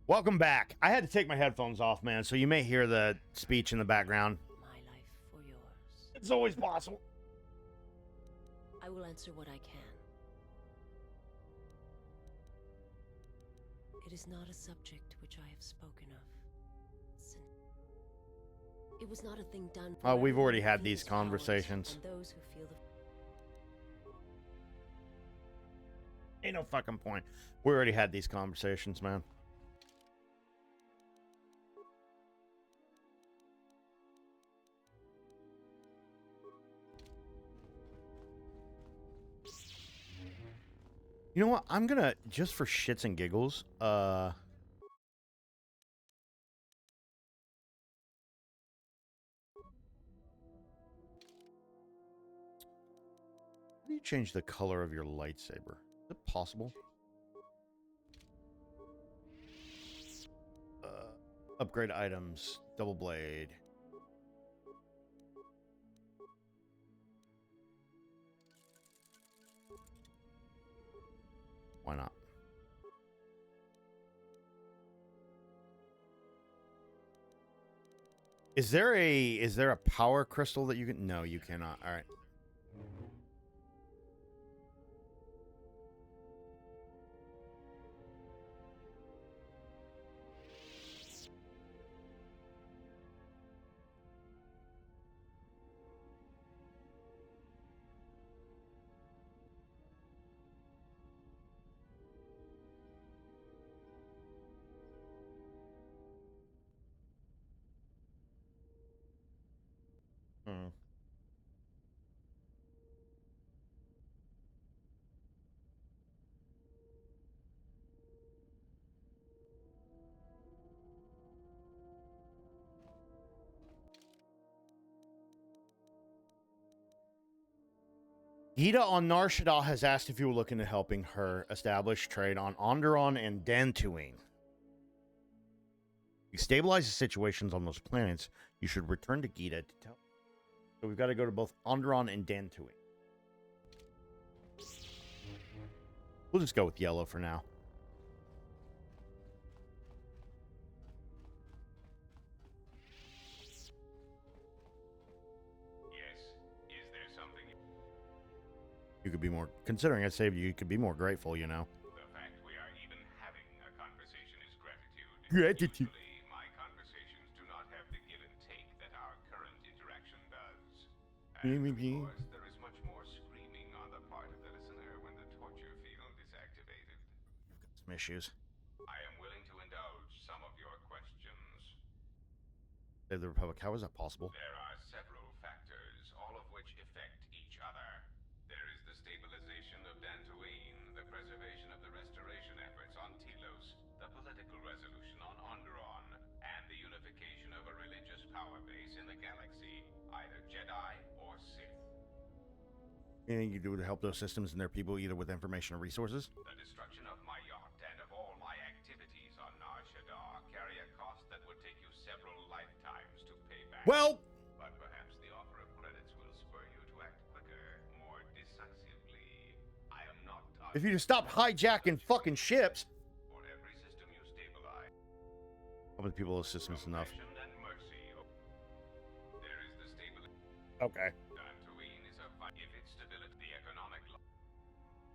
Welcome back. I had to take my headphones off, man, so you may hear the speech in the background. My life for yours. It's always possible. I will answer what I can. It is not a subject which I have spoken of. It was not a thing done for We've already everyone had who these feels powers conversations. and those who feel the... Ain't no fucking point. We already had these conversations, man. You know what? I'm gonna, just for shits and giggles, let me change the color of your lightsaber. Is it possible? Upgrade items, double blade. Why not? Is there a power crystal that you can? No, you cannot. All right. Hmm. Gita on Nar Shaddaa has asked if you were looking at helping her establish trade on Onderon and Dantooine. You stabilize the situations on those planets. You should return to Gita to tell. So we've got to go to both Onderon and Dantooine. We'll just go with yellow for now. You could be more, considering I saved you, you could be more grateful, you know. The fact we are even having a conversation is gratitude. Gratitude. Usually, my conversations do not have the give and take that our current interaction does. And of course, there is much more screaming on the part of the listener when the torture field is activated. Some issues. I am willing to indulge some of your questions. Save the Republic. How is that possible? There are several factors, all of which affect each other. There is the stabilization of Dantooine, the preservation of the restoration efforts on Telos, the political resolution on Onderon, and the unification of a religious power base in the galaxy, either Jedi or Sith. Anything you do to help those systems and their people, either with information or resources? The destruction of my yacht and of all my activities on Nar Shaddaa carry a cost that would take you several lifetimes to pay back. Well, but perhaps the offer of credits will spur you to act quicker, more decisively. I am not. if you just stop hijacking fucking ships. For every system you stabilize. How many people those systems enough? And mercy. There is the stability. Okay. Dantooine is a if its stability, the economic.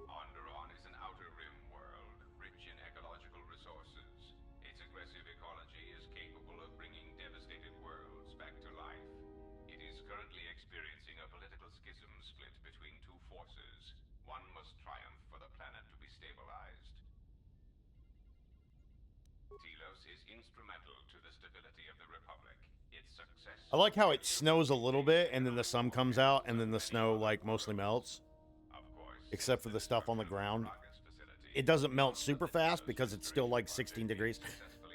Onderon is an outer rim world, rich in ecological resources. Its aggressive ecology is capable of bringing devastated worlds back to life. It is currently experiencing a political schism split between two forces. One must triumph for the planet to be stabilized. Telos is instrumental to the stability of the Republic. Its success. I like how it snows a little bit and then the sun comes out and then the snow like mostly melts. Of course, Except for the stuff on the ground. It doesn't melt super fast because it's still like 16 degrees.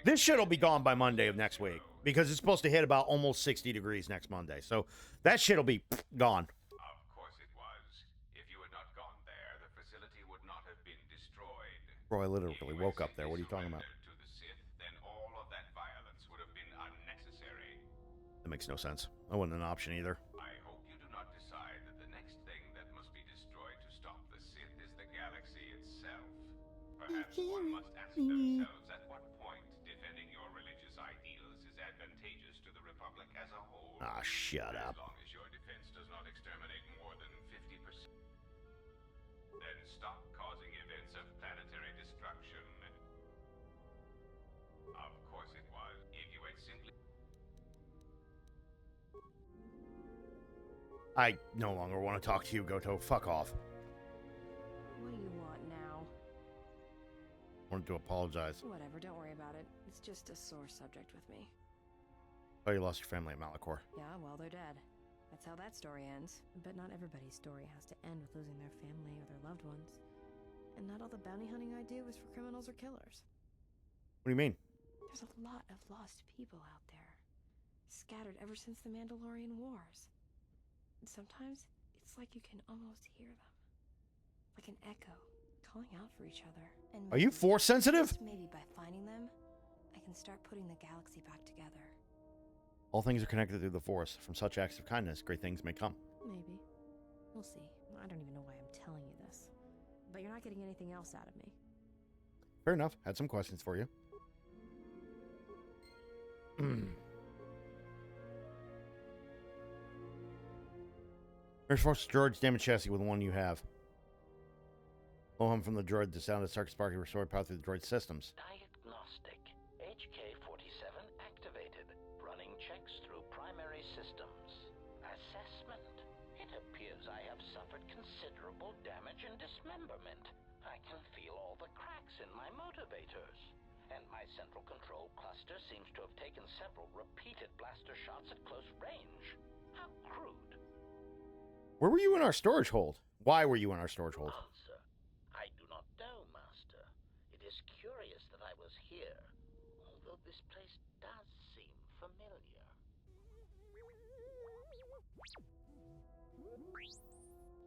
This shit'll be gone by Monday of next week because it's supposed to hit about almost 60 degrees next Monday. So that shit'll be gone. Of course it was. If you had not gone there, the facility would not have been destroyed. Bro, I literally woke up there. What are you talking about? To the Sith, then all of that violence would have been unnecessary. That makes no sense. That wasn't an option either. I hope you do not decide that the next thing that must be destroyed to stop the Sith is the galaxy itself. Perhaps one must ask themselves at what point did Republic as a whole. Ah, shut As up. long as your defense does not exterminate more than 50%, then stop causing events of planetary destruction. Of course it was. If you had simply... I no longer want to talk to you, Goto. Fuck off. What do you want now? Wanted to apologize. Whatever, don't worry about it. It's just a sore subject with me. Oh, you lost your family at Malachor. Yeah, well, they're dead. That's how that story ends. But not everybody's story has to end with losing their family or their loved ones. And not all the bounty hunting I do is for criminals or killers. What do you mean? There's a lot of lost people out there. Scattered ever since the Mandalorian Wars. And sometimes, it's like you can almost hear them. Like an echo, calling out for each other. And Are you force sensitive? just maybe by finding them, I can start putting the galaxy back together. All things are connected through the Force. From such acts of kindness, great things may come. Maybe. We'll see. I don't even know why I'm telling you this. But you're not getting anything else out of me. Fair enough. Had some questions for you. Air Force droid's damaged chassis with the one you have. Blow him from the droid. The sound of Sark Sparky restored power through the droid's systems. Diagnostic. HK-47 activated. Running checks through primary systems. Assessment. It appears I have suffered considerable damage and dismemberment. I can feel all the cracks in my motivators. And my central control cluster seems to have taken several repeated blaster shots at close range. How crude. Where were you in our storage hold? Why were you in our storage hold? Answer. I do not know, Master. It is curious that I was here, although this place does seem familiar.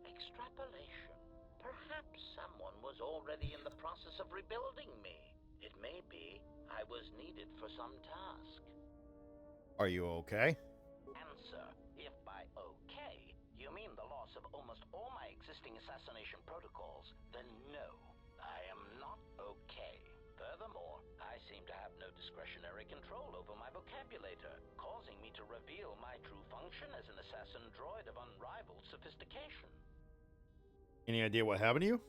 Extrapolation. Perhaps someone was already in the process of rebuilding me. It may be I was needed for some task. Are you okay? Answer. If by okay, you mean the loss of almost all my existing assassination protocols, then no, I am not okay. Furthermore, I seem to have no discretionary control over my vocabulator, causing me to reveal my true function as an assassin droid of unrivaled sophistication. Any idea what happened to you?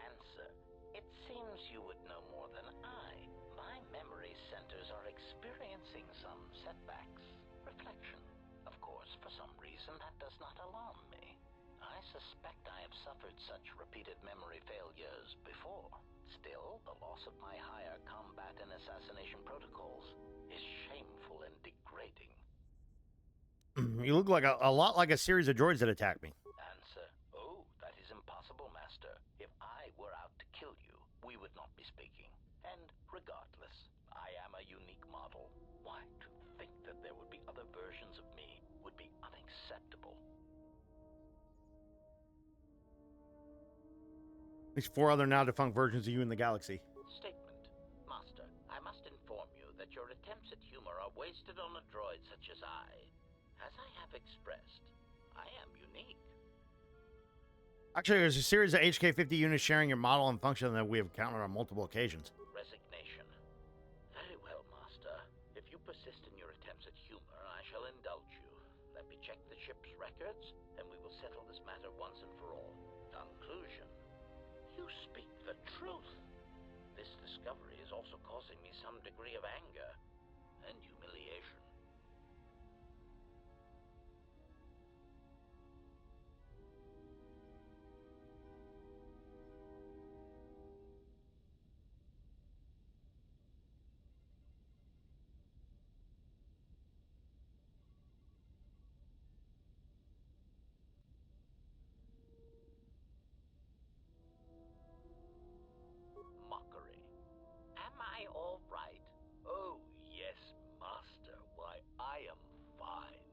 Answer. It seems you would know more than I. My memory centers are experiencing some setbacks. Reflection. Of course, for some reason, that does not alarm me. I suspect I have suffered such repeated memory failures before. Still, the loss of my higher combat and assassination protocols is shameful and degrading. You look like a lot like a series of droids that attacked me. Answer. Oh, that is impossible, Master. If I were out to kill you, we would not be speaking. And regardless, I am a unique model. Why, to think that there would be other versions of me would be unacceptable. There's 4 other now defunct versions of you in the galaxy. Statement. Master, I must inform you that your attempts at humor are wasted on a droid such as I. As I have expressed, I am unique. Actually, there's a series of HK-50 units sharing your model and function that we have encountered on multiple occasions. Resignation. Very well, Master. If you persist in your attempts at humor, I shall indulge you. Let me check the ship's records, and we will settle this matter once and for all. Conclusion. You speak the truth. This discovery is also causing me some degree of anger and humiliation. Mockery. Am I all right? Oh, yes, Master. Why, I am fine.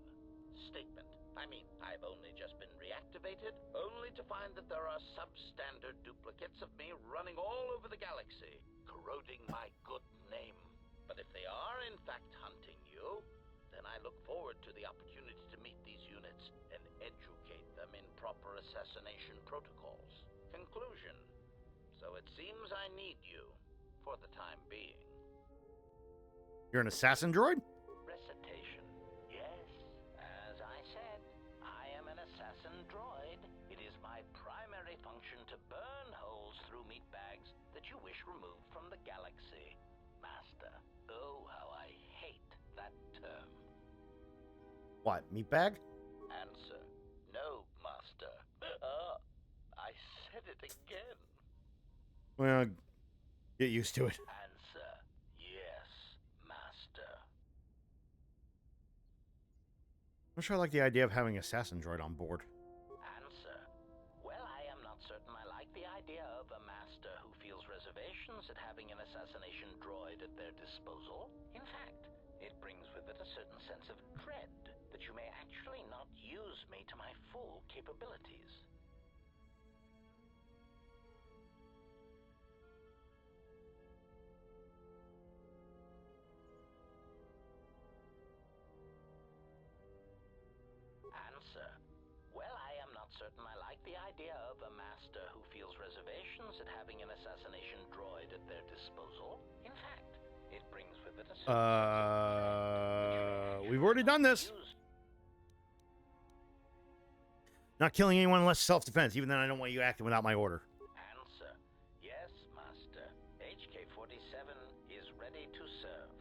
Statement. I mean, I've only just been reactivated, only to find that there are substandard duplicates of me running all over the galaxy, corroding my good name. But if they are in fact hunting you, then I look forward to the opportunity to meet these units and educate them in proper assassination protocols. Conclusion. So it seems I need you, for the time being. You're an assassin droid? Recitation. Yes. removed from the galaxy. Master, oh, how I hate that term. What, meatbag? Answer, no, Master. I said it again. Well, get used to it. Answer, yes, Master. I'm sure I like the idea of having assassin droid on board. Answer, well, I am not certain I like the idea of a master who feels reservations at having an assassination droid at their disposal. In fact, it brings with it a certain sense of dread that you may actually not use me to my full capabilities. Answer, well, I am not certain I like the idea of a master who feels reservations at having an assassination droid at their disposal. In fact, it brings with it a certain We've already done this. Not killing anyone unless self-defense, even then I don't want you acting without my order. Answer, yes, Master. HK-47 is ready to serve.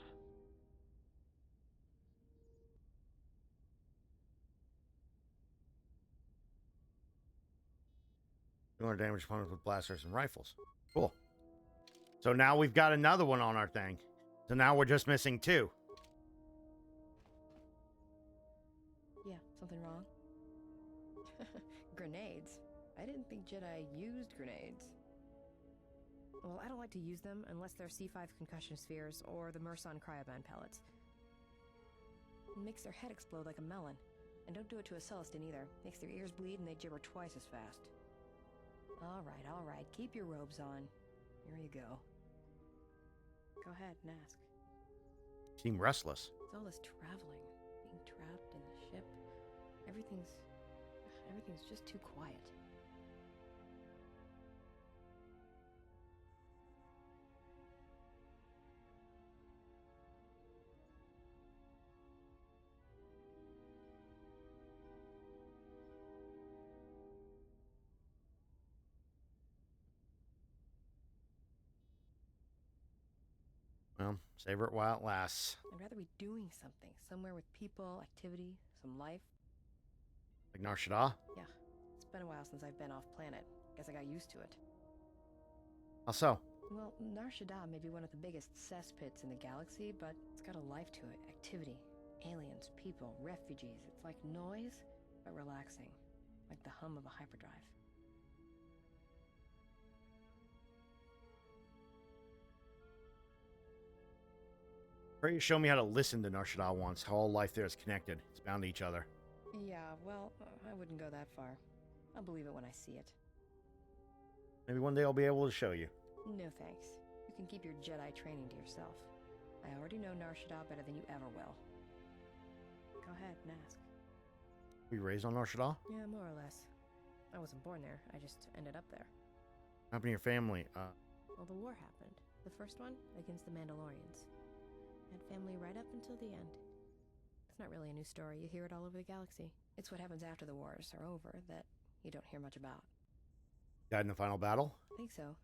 You want to damage opponents with blasters and rifles. Cool. So now we've got another one on our thing. So now we're just missing 2. Yeah, something wrong? Grenades? I didn't think Jedi used grenades. Well, I don't like to use them unless they're C5 concussion spheres or the Merson cryoband pellets. It makes their head explode like a melon. And don't do it to a Celestin either. Makes their ears bleed and they gibber twice as fast. All right. Keep your robes on. Here you go. Go ahead and ask. Seem restless. It's all this traveling, being trapped in the ship. Everything's just too quiet. Well, savor it while it lasts. I'd rather be doing something, somewhere with people, activity, some life. Like Nar Shaddaa? Yeah, it's been a while since I've been off planet. Guess I got used to it. How so? Well, Nar Shaddaa may be one of the biggest cesspits in the galaxy, but it's got a life to it. Activity, aliens, people, refugees. It's like noise, but relaxing. Like the hum of a hyperdrive. Pray you show me how to listen to Nar Shaddaa once, how all life there is connected. It's bound to each other. Yeah, well, I wouldn't go that far. I'll believe it when I see it. Maybe one day I'll be able to show you. No thanks. You can keep your Jedi training to yourself. I already know Nar Shaddaa better than you ever will. Go ahead and ask. Were you raised on Nar Shaddaa? Yeah, more or less. I wasn't born there. I just ended up there. What happened to your family? Well, the war happened. The first one against the Mandalorians. Had family right up until the end. It's not really a new story. You hear it all over the galaxy. It's what happens after the wars are over that you don't hear much about. Died in the final battle? I think so.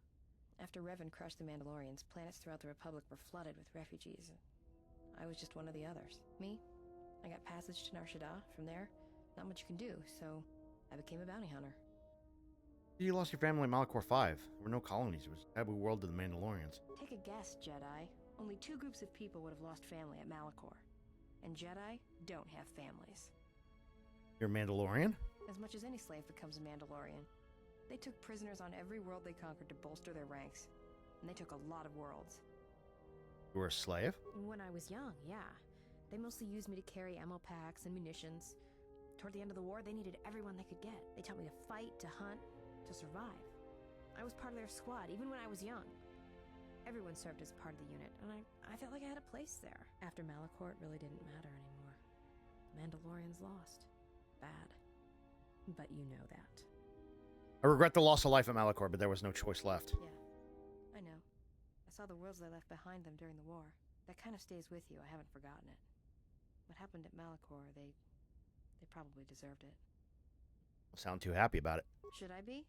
After Revan crushed the Mandalorians, planets throughout the Republic were flooded with refugees. I was just one of the others. Me? I got passage to Nar Shaddaa. From there, not much you can do, so I became a bounty hunter. You lost your family in Malachor 5. There were no colonies. It was a taboo world to the Mandalorians. Take a guess, Jedi. Only 2 groups of people would have lost family at Malachor. And Jedi don't have families. You're a Mandalorian? As much as any slave becomes a Mandalorian. They took prisoners on every world they conquered to bolster their ranks. And they took a lot of worlds. You were a slave? When I was young, yeah. They mostly used me to carry ammo packs and munitions. Toward the end of the war, they needed everyone they could get. They taught me to fight, to hunt, to survive. I was part of their squad, even when I was young. Everyone served as part of the unit, and I felt like I had a place there. After Malachor, it really didn't matter anymore. Mandalorians lost. Bad. But you know that. I regret the loss of life at Malachor, but there was no choice left. Yeah, I know. I saw the worlds they left behind them during the war. That kind of stays with you. I haven't forgotten it. What happened at Malachor, they probably deserved it. Don't sound too happy about it. Should I be?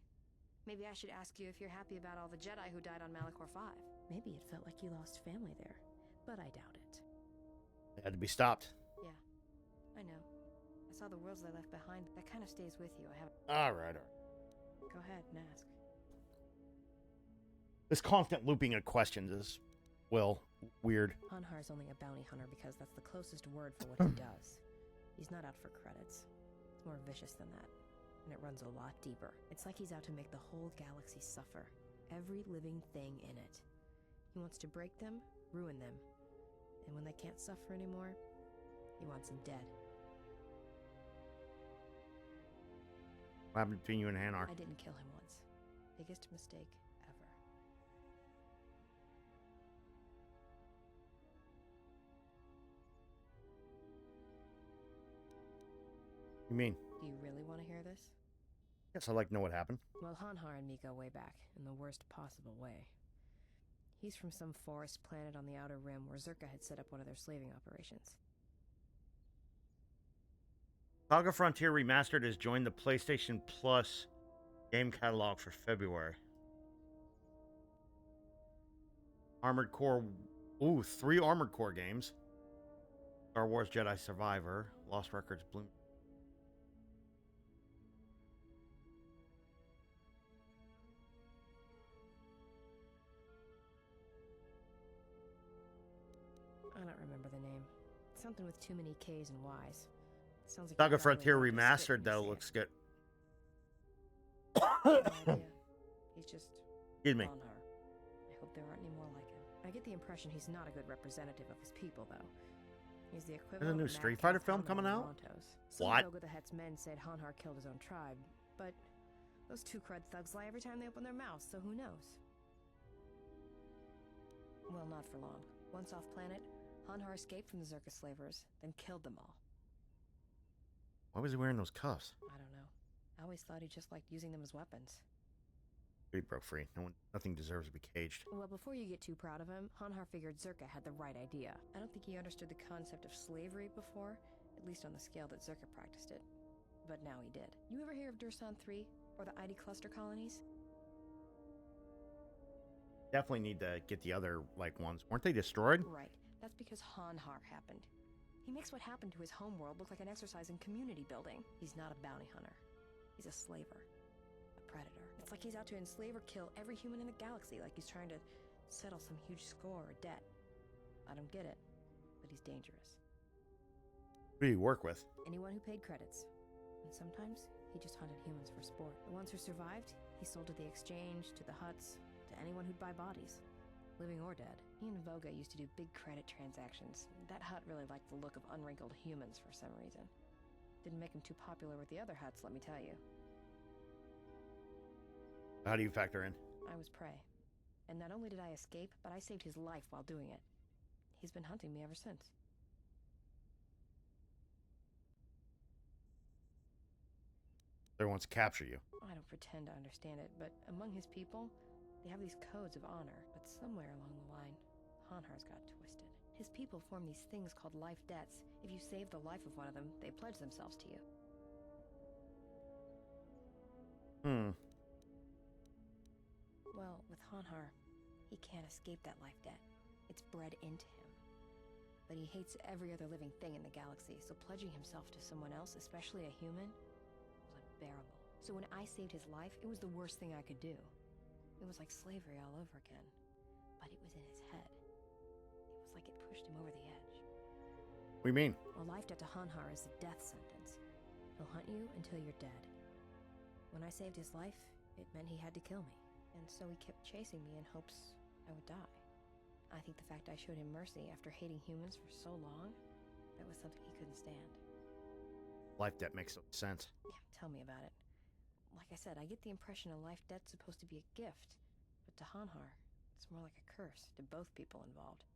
Maybe I should ask you if you're happy about all the Jedi who died on Malachor 5. Maybe it felt like you lost family there, but I doubt it. It had to be stopped. Yeah, I know. I saw the worlds they left behind. That kind of stays with you. I haven't... All right. Go ahead and ask. This constant looping of questions is, well, weird. Hanhar's only a bounty hunter because that's the closest word for what he does. He's not out for credits. It's more vicious than that. And it runs a lot deeper. It's like he's out to make the whole galaxy suffer. Every living thing in it. He wants to break them, ruin them. And when they can't suffer anymore, he wants them dead. What happened between you and Hanar? I didn't kill him once. Biggest mistake ever. You mean? Do you really want to hear this? Yes, I'd like to know what happened. Well, Hanhar and me go way back, in the worst possible way. He's from some forest planet on the Outer Rim where Zerka had set up one of their slaving operations. Saga Frontier Remastered has joined the PlayStation Plus game catalog for February. Armored Core... Ooh, 3 Armored Core games. Star Wars Jedi Survivor, Lost Records, Bloom... I don't remember the name. Something with too many K's and Y's. Sounds like Saga you probably Frontier want to spit Remastered, when you though, say looks it. good. No idea. He's just Excuse me. Hanhar. I hope there aren't any more like him. I get the impression he's not a good representative of his people, though. He's the equivalent new of Street Mad Fighter Cat's film Commodore coming out? Rontos. Some What? of Doga the Hutt's men said Hanhar killed his own tribe, but those two crud thugs lie every time they open their mouths, so who knows? Well, not for long. Once off planet, Hanhar escaped from the Zerka slavers, then killed them all. Why was he wearing those cuffs? I don't know. I always thought he just liked using them as weapons. He broke free. Nothing deserves to be caged. Well, before you get too proud of him, Hanhar figured Zerka had the right idea. I don't think he understood the concept of slavery before, at least on the scale that Zerka practiced it. But now he did. You ever hear of DXUN 3, or the ID cluster colonies? Definitely need to get the other, ones. Weren't they destroyed? Right. That's because Hanhar happened. He makes what happened to his homeworld look like an exercise in community building. He's not a bounty hunter. He's a slaver. A predator. It's like he's out to enslave or kill every human in the galaxy, like he's trying to settle some huge score or debt. I don't get it, but he's dangerous. Who do you work with? Anyone who paid credits. And sometimes, he just hunted humans for sport. The ones who survived, he sold to the exchange, to the huts, to anyone who'd buy bodies. Living or dead. He and Voga used to do big credit transactions. That hut really liked the look of unwrinkled humans for some reason. Didn't make him too popular with the other huts, let me tell you. How do you factor in? I was prey. And not only did I escape, but I saved his life while doing it. He's been hunting me ever since. They wants to capture you. I don't pretend to understand it, but among his people, they have these codes of honor. But somewhere along the line, Hanhar's got twisted. His people form these things called life debts. If you save the life of one of them, they pledge themselves to you. Well, with Hanhar, he can't escape that life debt. It's bred into him. But he hates every other living thing in the galaxy, so pledging himself to someone else, especially a human, was unbearable. So when I saved his life, it was the worst thing I could do. It was like slavery all over again. But it was in his head. It was like it pushed him over the edge. What do you mean? A life debt to Hanhar is a death sentence. He'll hunt you until you're dead. When I saved his life, it meant he had to kill me. And so he kept chasing me in hopes I would die. I think the fact I showed him mercy after hating humans for so long, that was something he couldn't stand. Life debt makes no sense. Yeah, tell me about it. Like I said, I get the impression a life debt's supposed to be a gift, but to Hanhar, it's more like a curse to both people involved.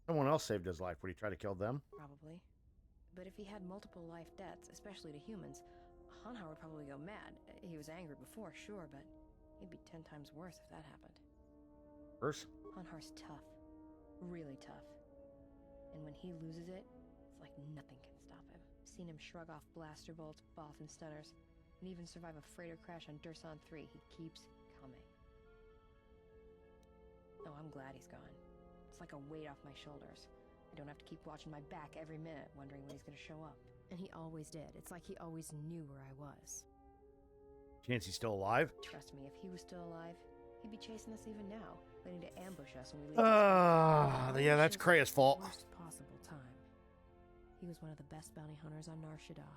Someone else saved his life. Would he try to kill them? Probably. But if he had multiple life debts, especially to humans, Hanhar would probably go mad. He was angry before, sure, but he'd be 10 times worse if that happened. Worse? Hanhar's tough. Really tough. And when he loses it, it's like nothing can stop him. Seen him shrug off blaster bolts, Bothan stunners. and even survive a freighter crash on DXUN 3. He keeps coming. Oh, I'm glad he's gone. It's like a weight off my shoulders. I don't have to keep watching my back every minute, wondering when he's gonna show up. And he always did. It's like he always knew where I was. Chance he's still alive? Trust me, if he was still alive, he'd be chasing us even now, waiting to ambush us when we leave. Yeah, that's Krea's fault. Worst possible time. He was one of the best bounty hunters on Nar Shaddaa.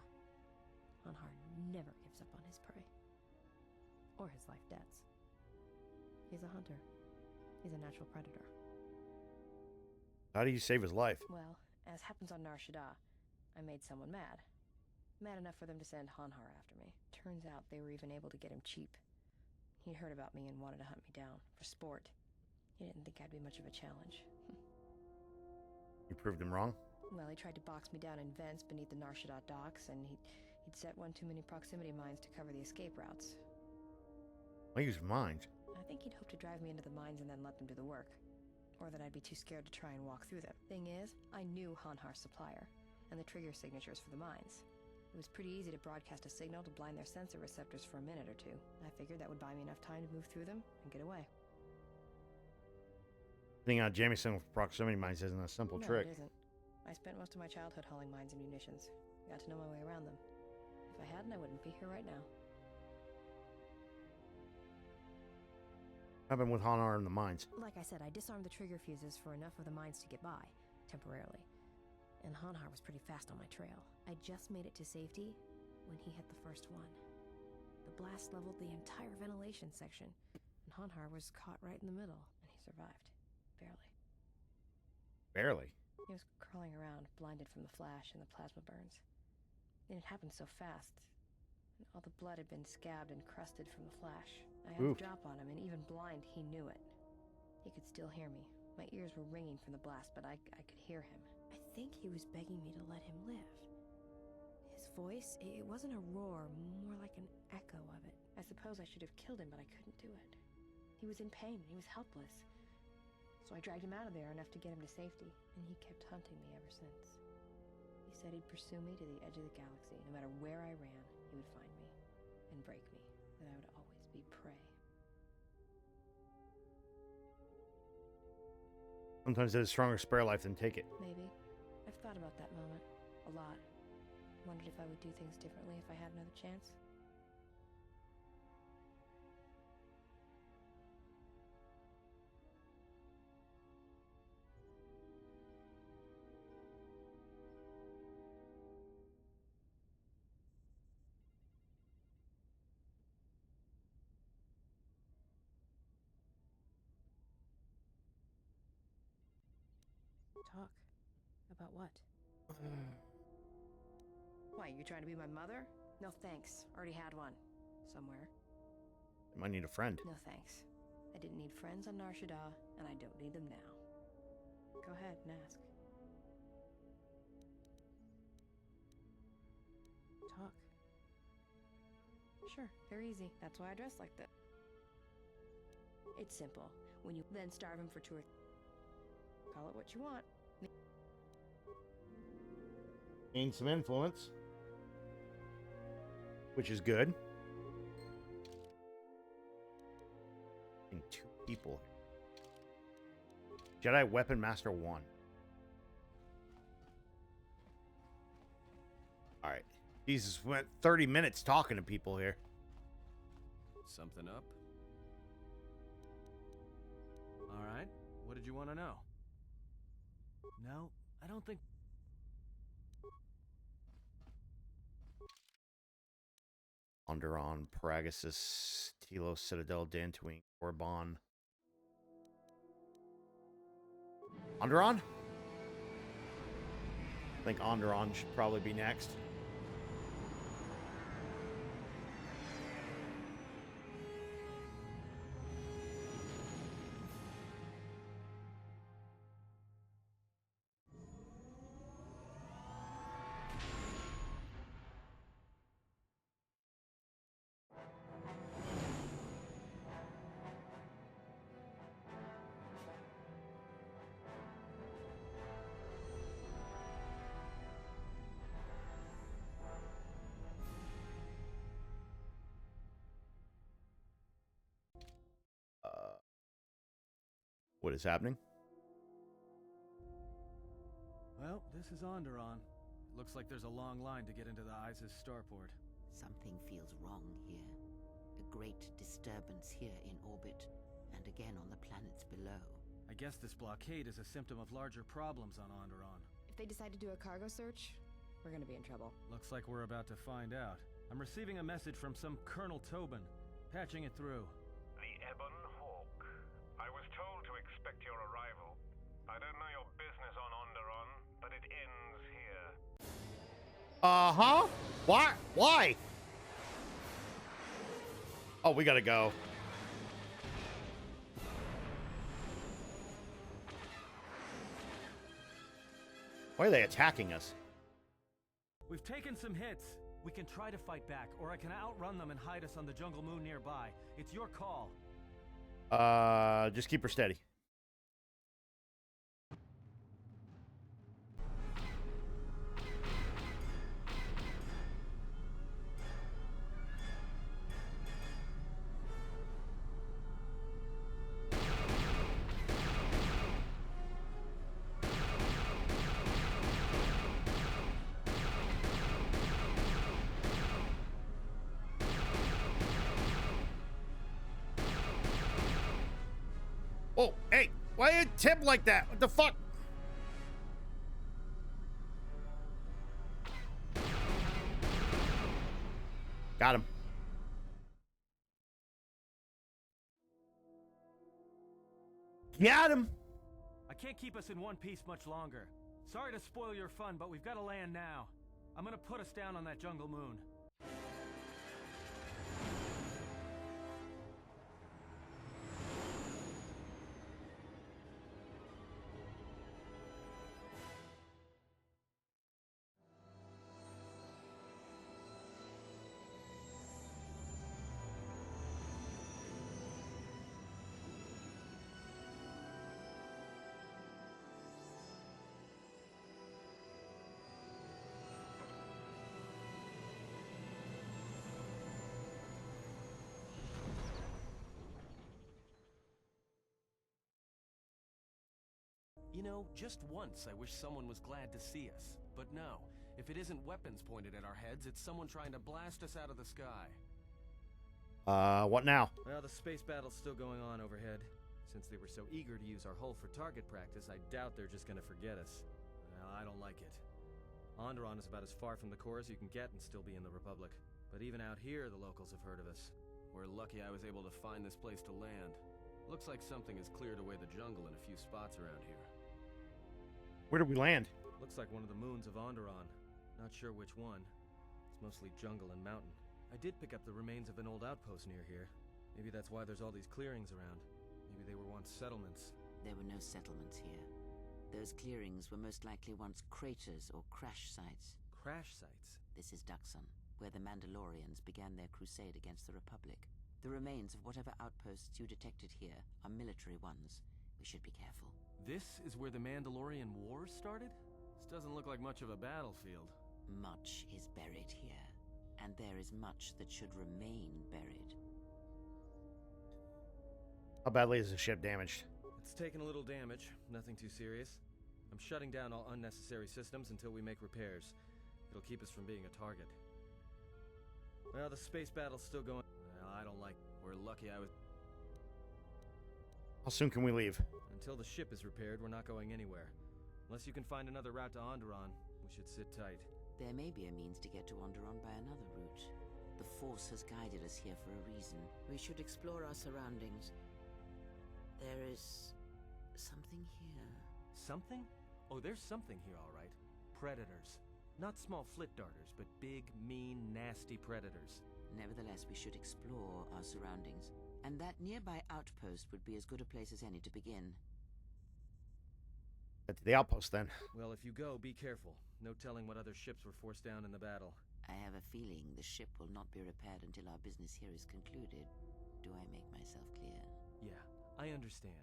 Hanhar never gives up on his prey. Or his life debts. He's a hunter. He's a natural predator. How do you save his life? Well, as happens on Nar Shaddaa, I made someone mad. Mad enough for them to send Hanhar after me. Turns out they were even able to get him cheap. He'd heard about me and wanted to hunt me down, for sport. He didn't think I'd be much of a challenge. You proved him wrong? Well, he tried to box me down in vents beneath the Nar Shaddaa docks, and he'd set one too many proximity mines to cover the escape routes. I use mines. I think he'd hoped to drive me into the mines and then let them do the work. Or that I'd be too scared to try and walk through them. Thing is, I knew Hanhar's supplier, and the trigger signatures for the mines. It was pretty easy to broadcast a signal to blind their sensor receptors for a minute or two. I figured that would buy me enough time to move through them and get away. Thing out Jamison with proximity mines isn't a simple trick. No, it isn't. I spent most of my childhood hauling mines and munitions. Got to know my way around them. If I hadn't, I wouldn't be here right now. What happened with Hanhar and the mines? Like I said, I disarmed the trigger fuses for enough of the mines to get by, temporarily. And Hanhar was pretty fast on my trail. I just made it to safety when he hit the first one. The blast leveled the entire ventilation section, and Hanhar was caught right in the middle, and he survived. Barely. Barely? He was crawling around, blinded from the flash and the plasma burns. And it happened so fast. And all the blood had been scabbed and crusted from the flash. I had Oof. a drop on him, and even blind, he knew it. He could still hear me. My ears were ringing from the blast, but I could hear him. I think he was begging me to let him live. His voice, it wasn't a roar, more like an echo of it. I suppose I should have killed him, but I couldn't do it. He was in pain, he was helpless. So I dragged him out of there enough to get him to safety, and he kept hunting me ever since. He said he'd pursue me to the edge of the galaxy. No matter where I ran, he would find me and break me, that I would always be prey. Sometimes it is stronger spare life than take it. Maybe. I've thought about that moment. A lot. Wondered if I would do things differently if I had another chance. Talk? About what? Why, you trying to be my mother? No thanks. Already had one. Somewhere. I might need a friend. No thanks. I didn't need friends on Nar Shaddaa, and I don't need them now. Go ahead and ask. Talk. Sure, they're easy. That's why I dress like that. It's simple. When you then starve him for 2 or... Call it what you want. Gain some influence, which is good. And 2 people. Jedi Weapon Master 1. All right. Jesus, went 30 minutes talking to people here. Something up? All right. What did you want to know? No, I don't think... Onderon, Paragassus, Telos, Citadel, Dantooine, Orban. Onderon? I think Onderon should probably be next. What is happening? Well, this is Onderon. Looks like there's a long line to get into the ISIS starport. Something feels wrong here. A great disturbance here in orbit, and again on the planets below. I guess this blockade is a symptom of larger problems on Onderon. If they decide to do a cargo search, we're gonna be in trouble. Looks like we're about to find out. I'm receiving a message from some Colonel Tobin. Patching it through. The Ebon Hawk. I was told to expect your arrival. I don't know your business on Onderon, but it ends here. Uh-huh. Why? Why? Oh, we gotta go. Why are they attacking us? We've taken some hits. We can try to fight back, or I can outrun them and hide us on the jungle moon nearby. It's your call. Just keep her steady. Oh, hey, why you tip like that? What the fuck? Got him. Got him. I can't keep us in one piece much longer. Sorry to spoil your fun, but we've got to land now. I'm gonna put us down on that jungle moon. You know, just once I wish someone was glad to see us. But no, if it isn't weapons pointed at our heads, it's someone trying to blast us out of the sky. What now? Well, the space battle's still going on overhead. Since they were so eager to use our hull for target practice, I doubt they're just gonna forget us. Well, I don't like it. Onderon is about as far from the core as you can get and still be in the Republic. But even out here, the locals have heard of us. We're lucky I was able to find this place to land. Looks like something has cleared away the jungle in a few spots around here. Where did we land? Looks like one of the moons of Onderon. Not sure which one. It's mostly jungle and mountain. I did pick up the remains of an old outpost near here. Maybe that's why there's all these clearings around. Maybe they were once settlements. There were no settlements here. Those clearings were most likely once craters or crash sites. Crash sites? This is DXUN, where the Mandalorians began their crusade against the Republic. The remains of whatever outposts you detected here are military ones. We should be careful. This is where the Mandalorian Wars started? This doesn't look like much of a battlefield. Much is buried here, and there is much that should remain buried. How badly is the ship damaged? It's taken a little damage, nothing too serious. I'm shutting down all unnecessary systems until we make repairs. It'll keep us from being a target. Well, the space battle's still going. Well, I don't like. We're lucky I was. How soon can we leave? Until the ship is repaired, we're not going anywhere. Unless you can find another route to Onderon, we should sit tight. There may be a means to get to Onderon by another route. The Force has guided us here for a reason. We should explore our surroundings. There is something here. Something? Oh, there's something here, all right. Predators. Not small flit darters, but big, mean, nasty predators. Nevertheless, we should explore our surroundings. And that nearby outpost would be as good a place as any to begin. Get to the outpost, then. Well, if you go, be careful. No telling what other ships were forced down in the battle. I have a feeling the ship will not be repaired until our business here is concluded. Do I make myself clear? Yeah, I understand.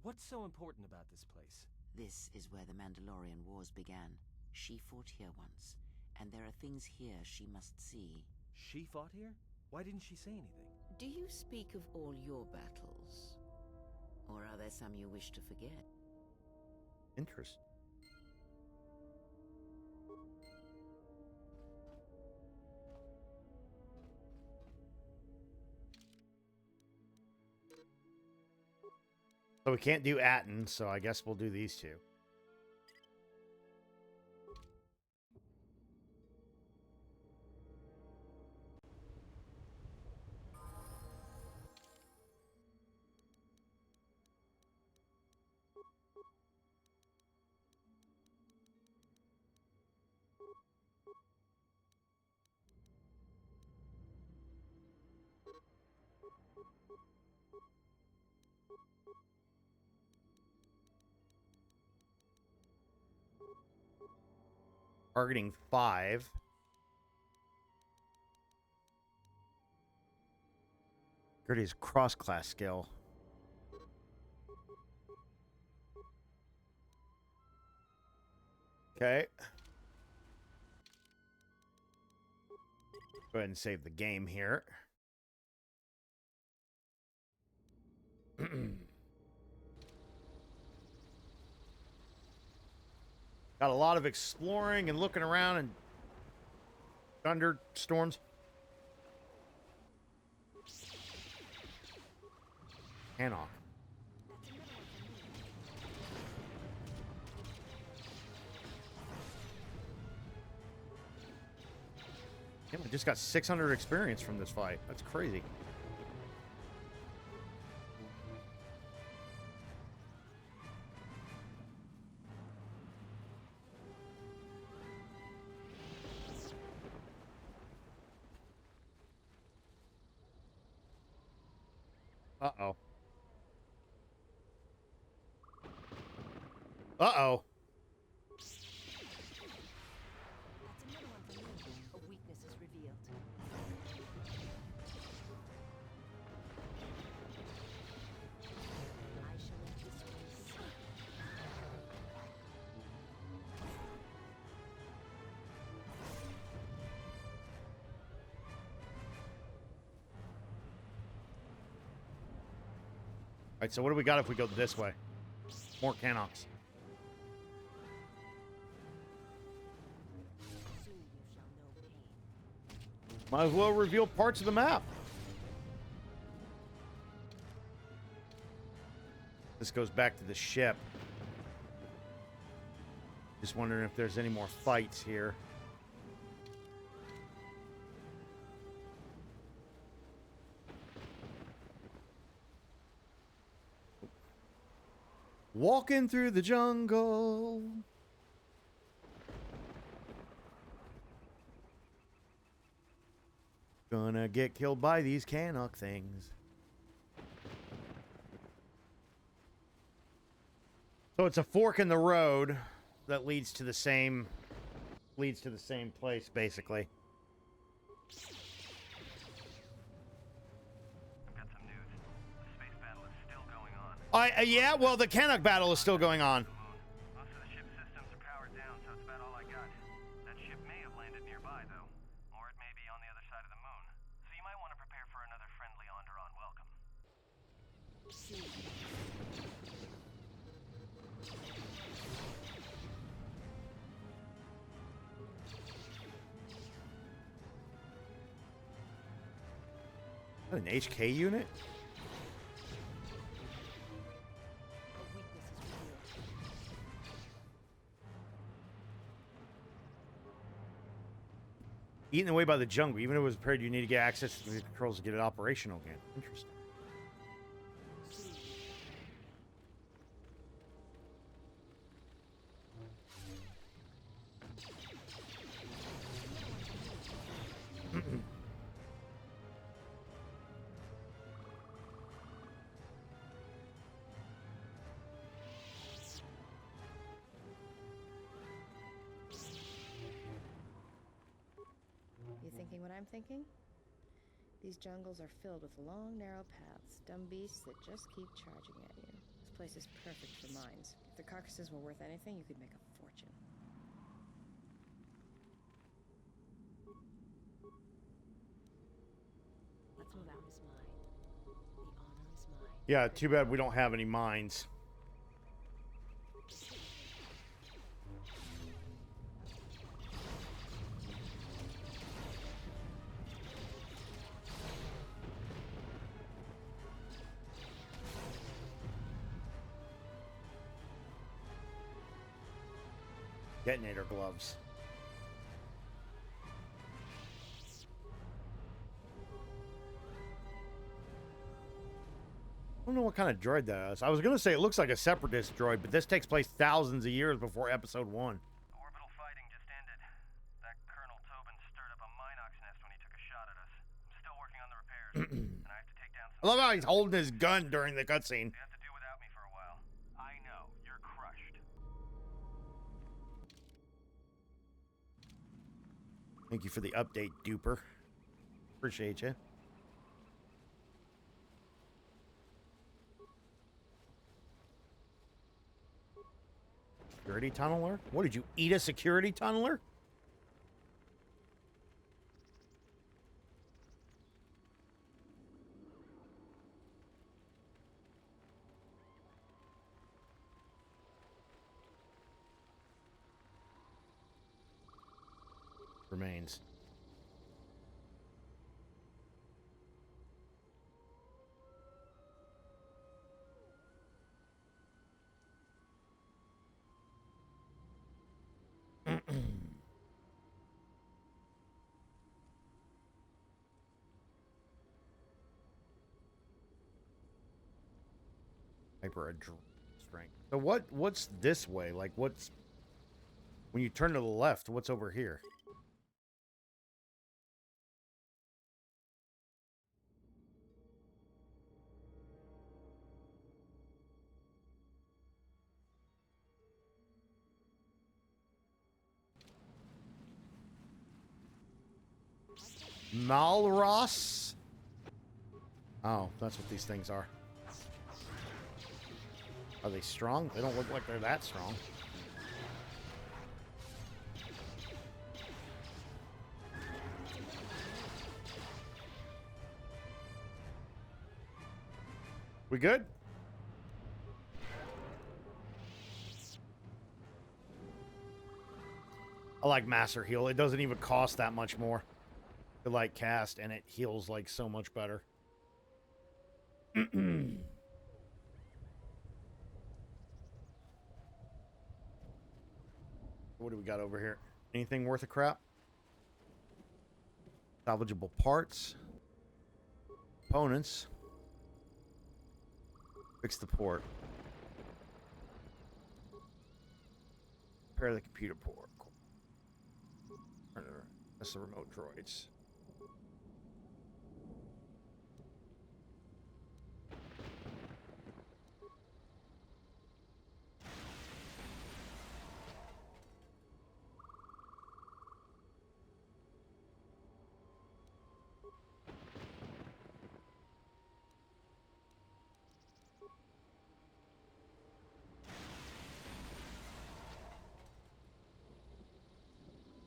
What's so important about this place? This is where the Mandalorian Wars began. She fought here once, and there are things here she must see. She fought here? Why didn't she say anything? Do you speak of all your battles? Or are there some you wish to forget? Interesting. So we can't do Atten, so I guess we'll do these two. Targeting 5. Gertie's cross-class skill. Okay. Go ahead and save the game here. Got a lot of exploring and looking around and thunderstorms. Hanok. Yeah, we just got 600 experience from this fight. That's crazy. Uh-oh. Uh-oh. That's another one for me. A weakness is revealed. I shall let this one slip. All right, so what do we got if we go this way? More Canox. Soon you shall know pain. Might as well reveal parts of the map. This goes back to the ship. Just wondering if there's any more fights here. Walking through the jungle. Gonna get killed by these Canuck things. So it's a fork in the road that leads to the same place, basically. I've got some news. The space battle is still going on. Yeah, well, the Canuck battle is still going on. Most of the ship's systems are powered down, so it's about all I got. That ship may have landed nearby, though. Or it may be on the other side of the moon. So you might want to prepare for another friendly Onderon welcome. An HK unit? A weakness is revealed. Eaten away by the jungle. Even if it was prepared, you need to get access to the controls to get it operational again. Interesting. You thinking what I'm thinking? These jungles are filled with long, narrow paths, dumb beasts that just keep charging at you. This place is perfect for mines. If the carcasses were worth anything, you could make a fortune. Let's move out. The honor is mine. The honor is mine. Yeah, too bad we don't have any mines. Detonator gloves. I don't know what kind of droid that is. I was going to say it looks like a separatist droid, but this takes place thousands of years before episode 1. Orbital fighting just ended. That Colonel Tobin stirred up a Minox nest when he took a shot at us. I'm still working on the repairs, and I have to take down I some... love how he's holding his gun during the cutscene. You have to do without me for a while. I know, you're crushed. Thank you for the update, Duper. Appreciate you. Security tunneler? What, did you eat a security tunneler? Remains. Hyper strength. So what's this way? Like what's when you turn to the left, what's over here? Malros? Oh, that's what these things are. Are they strong? They don't look like they're that strong. We good? I like Master Heal. It doesn't even cost that much more to like cast, and it heals like so much better. What do we got over here? Anything worth a crap? Salvageable parts. Components. Fix the port. Repair the computer port. That's the remote droids.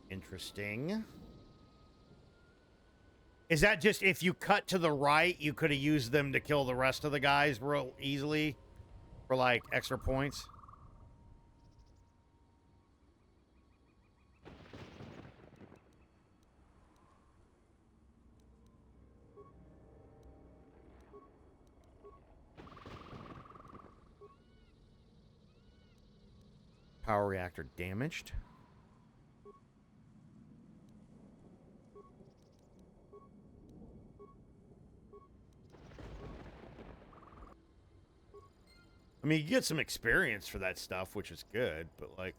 Interesting. Is that just if you cut to the right, you could have used them to kill the rest of the guys real easily for like extra points? Power reactor damaged. I mean, you get some experience for that stuff, which is good, but like...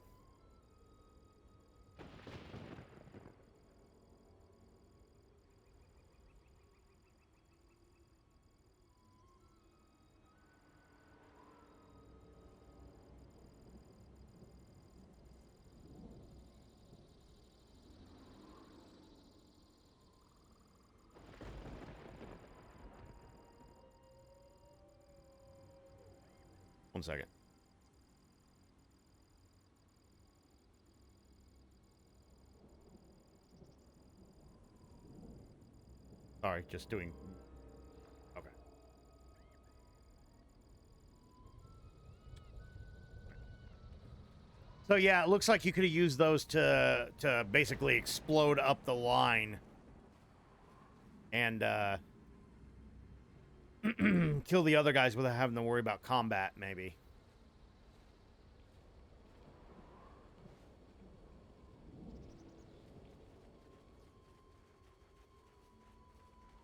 One second. Sorry, just doing... Okay. So yeah, it looks like you could have used those to basically explode up the line and kill the other guys without having to worry about combat, maybe.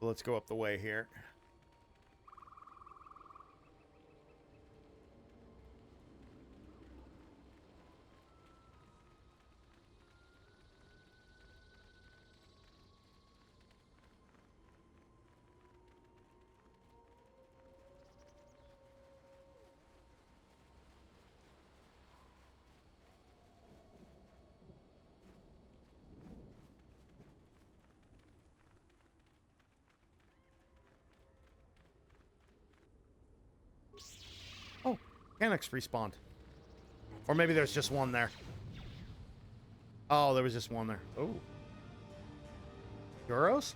Let's go up the way here. Oh, Annex respawned. Or maybe there's just one there. Oh, there was just one there. Oh. Euros?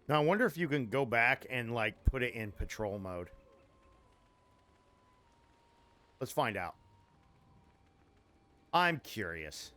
Now, I wonder if you can go back and, like, put it in patrol mode. Let's find out. I'm curious.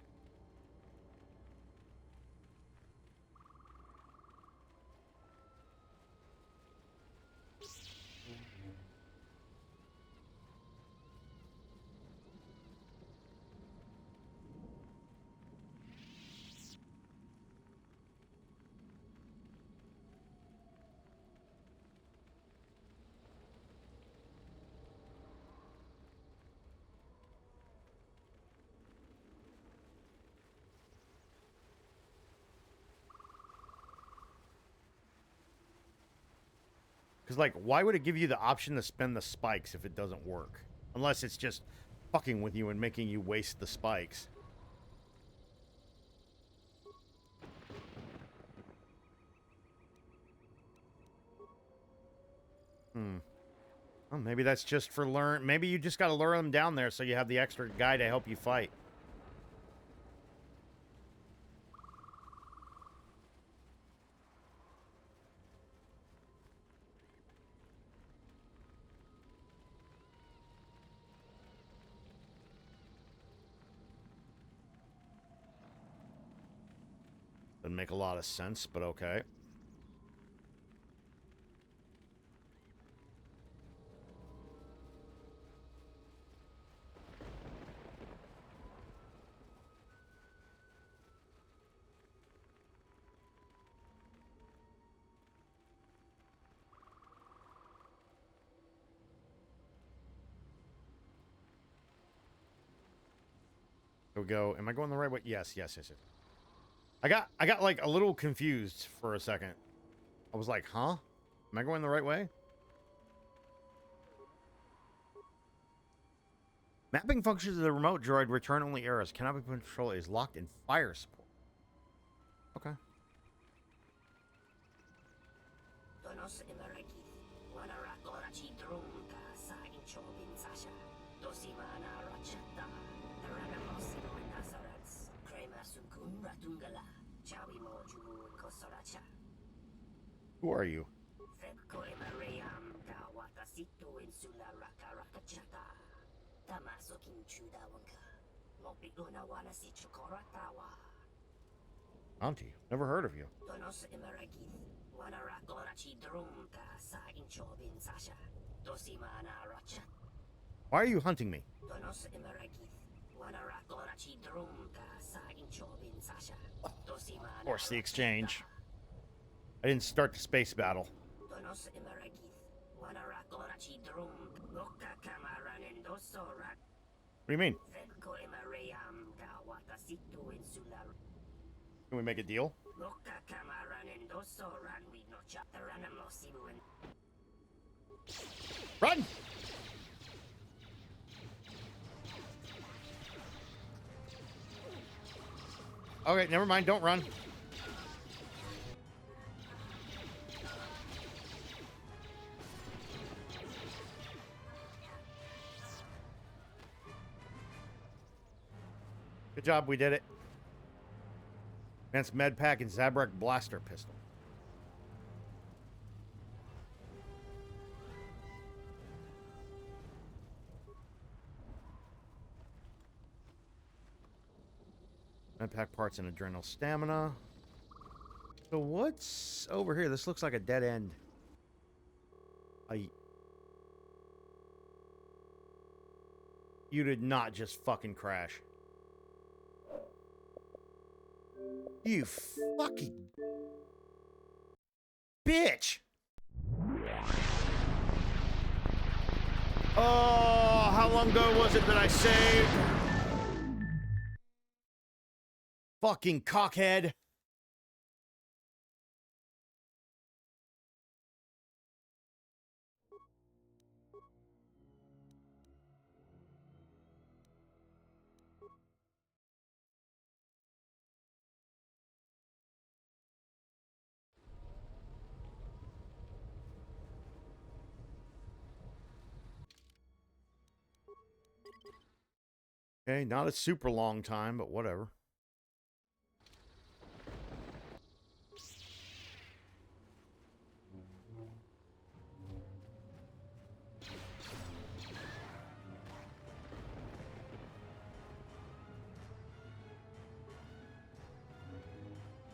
Because, like, why would it give you the option to spend the spikes if it doesn't work? Unless it's just fucking with you and making you waste the spikes. Well, maybe that's just for learn. Maybe you just got to lure them down there so you have the extra guy to help you fight. Doesn't make a lot of sense, but okay. Here we go. Am I going the right way? Yes. I got like a little confused for a second. I was like, huh? Am I going the right way? Mapping functions of the remote droid return only errors. Cannot be controlled. Is locked in fire support. Okay. Who are you? Auntie, never heard of you. Why are you hunting me? Of course, the exchange. I didn't start the space battle. What do you mean? Can we make a deal? Run! Okay, never mind. Don't run. Good job, we did it. Advanced med pack and Zabrak blaster pistol. Med pack parts and adrenal stamina. So what's over here? This looks like a dead end. You did not just fucking crash. You fucking bitch! Oh, how long ago was it that I saved? Fucking cockhead. Okay, not a super long time, but whatever.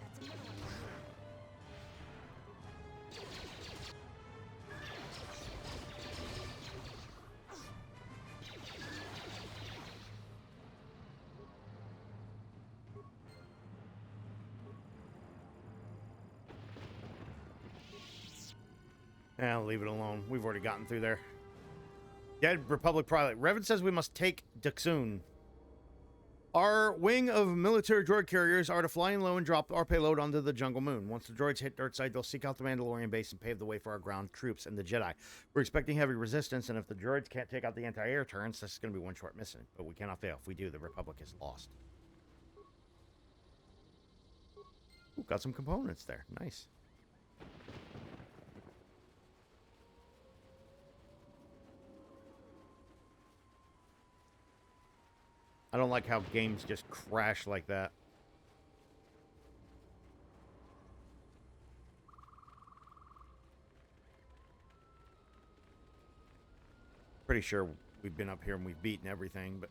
That's another one for you. Yeah, I'll leave it alone. We've already gotten through there. Dead Republic pilot. Revan says we must take DXUN. Our wing of military droid carriers are to fly in low and drop our payload onto the jungle moon. Once the droids hit Earthside, they'll seek out the Mandalorian base and pave the way for our ground troops and the Jedi. We're expecting heavy resistance, and if the droids can't take out the anti-air turrets, this is going to be one short mission. But we cannot fail. If we do, the Republic is lost. Ooh, got some components there. Nice. I don't like how games just crash like that. Pretty sure we've been up here and we've beaten everything, but...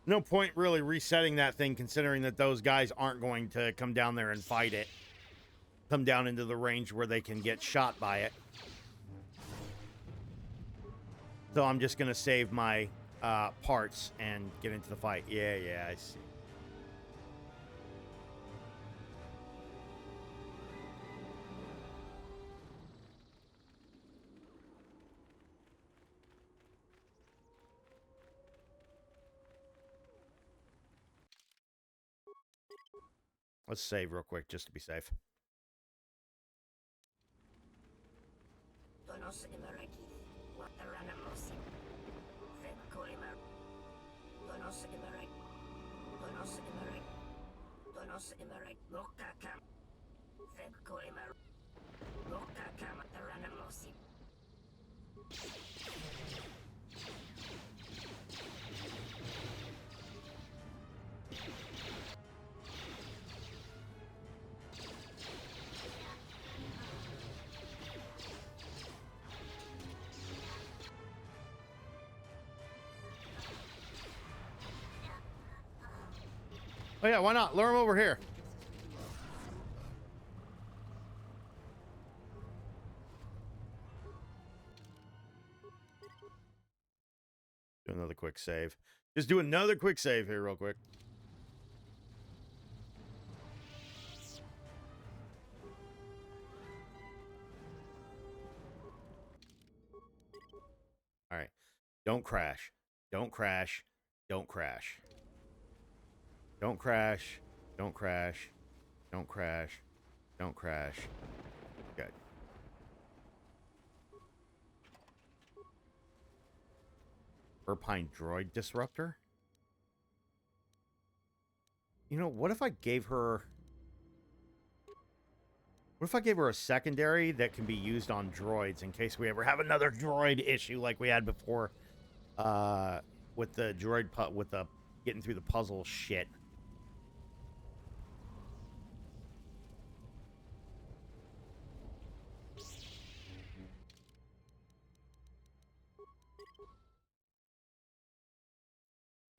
no point really resetting that thing, considering that those guys aren't going to come down there and fight it. Come down into the range where they can get shot by it. So I'm just going to save my parts and get into the fight. Yeah, I see. Let's save real quick, just to be safe. Oh yeah, why not? Lure him over here. Do another quick save. Just do another quick save here real quick. All right. Don't crash. Don't crash. Don't crash. Don't crash. Don't crash. Don't crash. Don't crash. Good. Erpine droid disruptor? You know, what if I gave her... What if I gave her a secondary that can be used on droids in case we ever have another droid issue like we had before? With the droid... with the getting through the puzzle shit.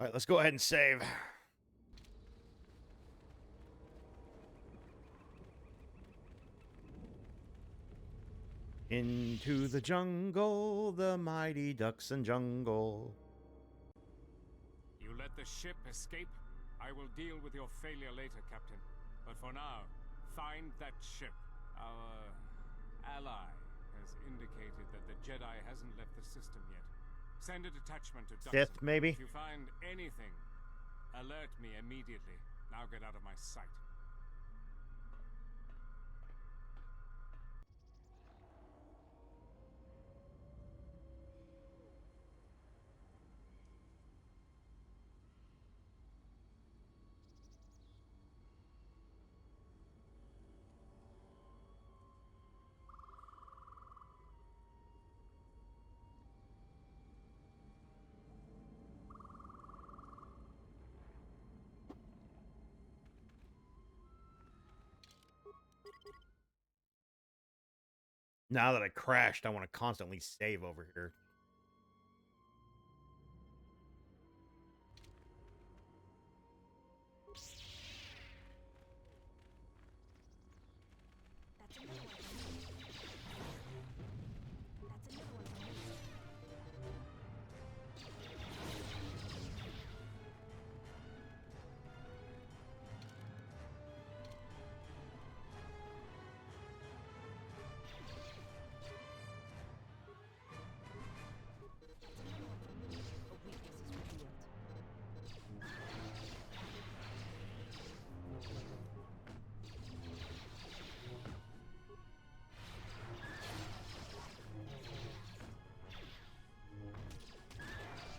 All right, let's go ahead and save. Into the jungle, the mighty DXUN jungle. You let the ship escape? I will deal with your failure later, Captain. But for now, find that ship. Our ally has indicated that the Jedi hasn't left the system yet. Send a detachment to DXUN. Sith, maybe? If you find anything, alert me immediately. Now get out of my sight. Now that I crashed, I want to constantly save over here. That's another one for me. That's another one for me. A weakness is revealed.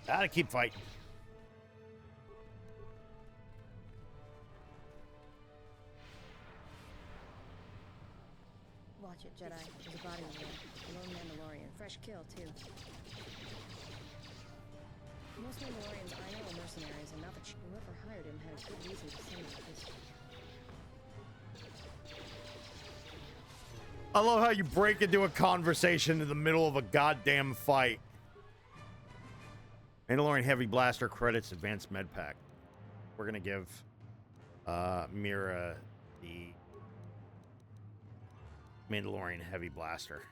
Gotta keep fighting. Watch it, Jedi. There's a body over there. A lone Mandalorian. Fresh kill, too. Most Mandalorians I know are mercenaries, and not that whoever hired him had a good reason to send him to this. I love how you break into a conversation in the middle of a goddamn fight. Mandalorian Heavy Blaster credits Advanced Med Pack. We're gonna give Mira the Mandalorian Heavy Blaster.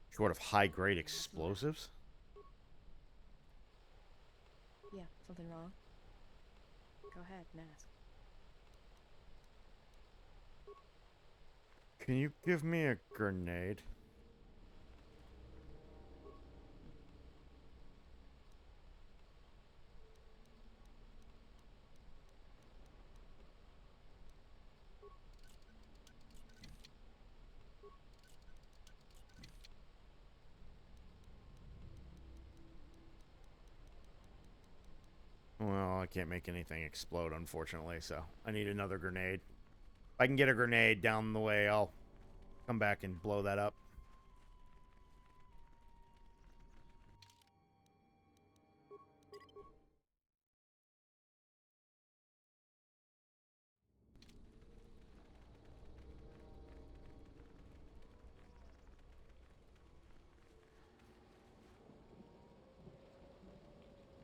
Short of high-grade explosives? Yeah, something wrong? Go ahead and ask. Can you give me a grenade? Well, I can't make anything explode, unfortunately, so I need another grenade. If I can get a grenade down the way, I'll come back and blow that up.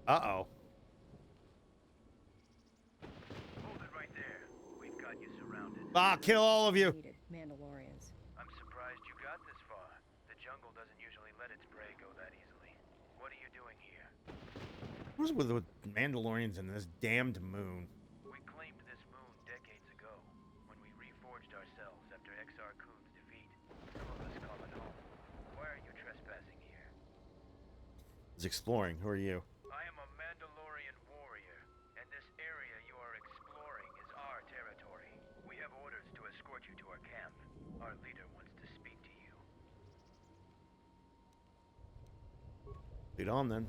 Uh-oh. Hold it right there. We've got you surrounded. Ah, kill all of you. Needed Mandalorians. I'm surprised you got this far. The jungle doesn't usually let its prey go that easily. What are you doing here? What was with Mandalorians and this damned moon? We claimed this moon decades ago, when we reforged ourselves after Exar Kun's defeat. Some of us call it home. Why are Is exploring. Who are you? I am a Mandalorian warrior, and this area you are exploring is our territory. We have orders to escort you to our camp. Our leader wants to speak to you. Lead on then.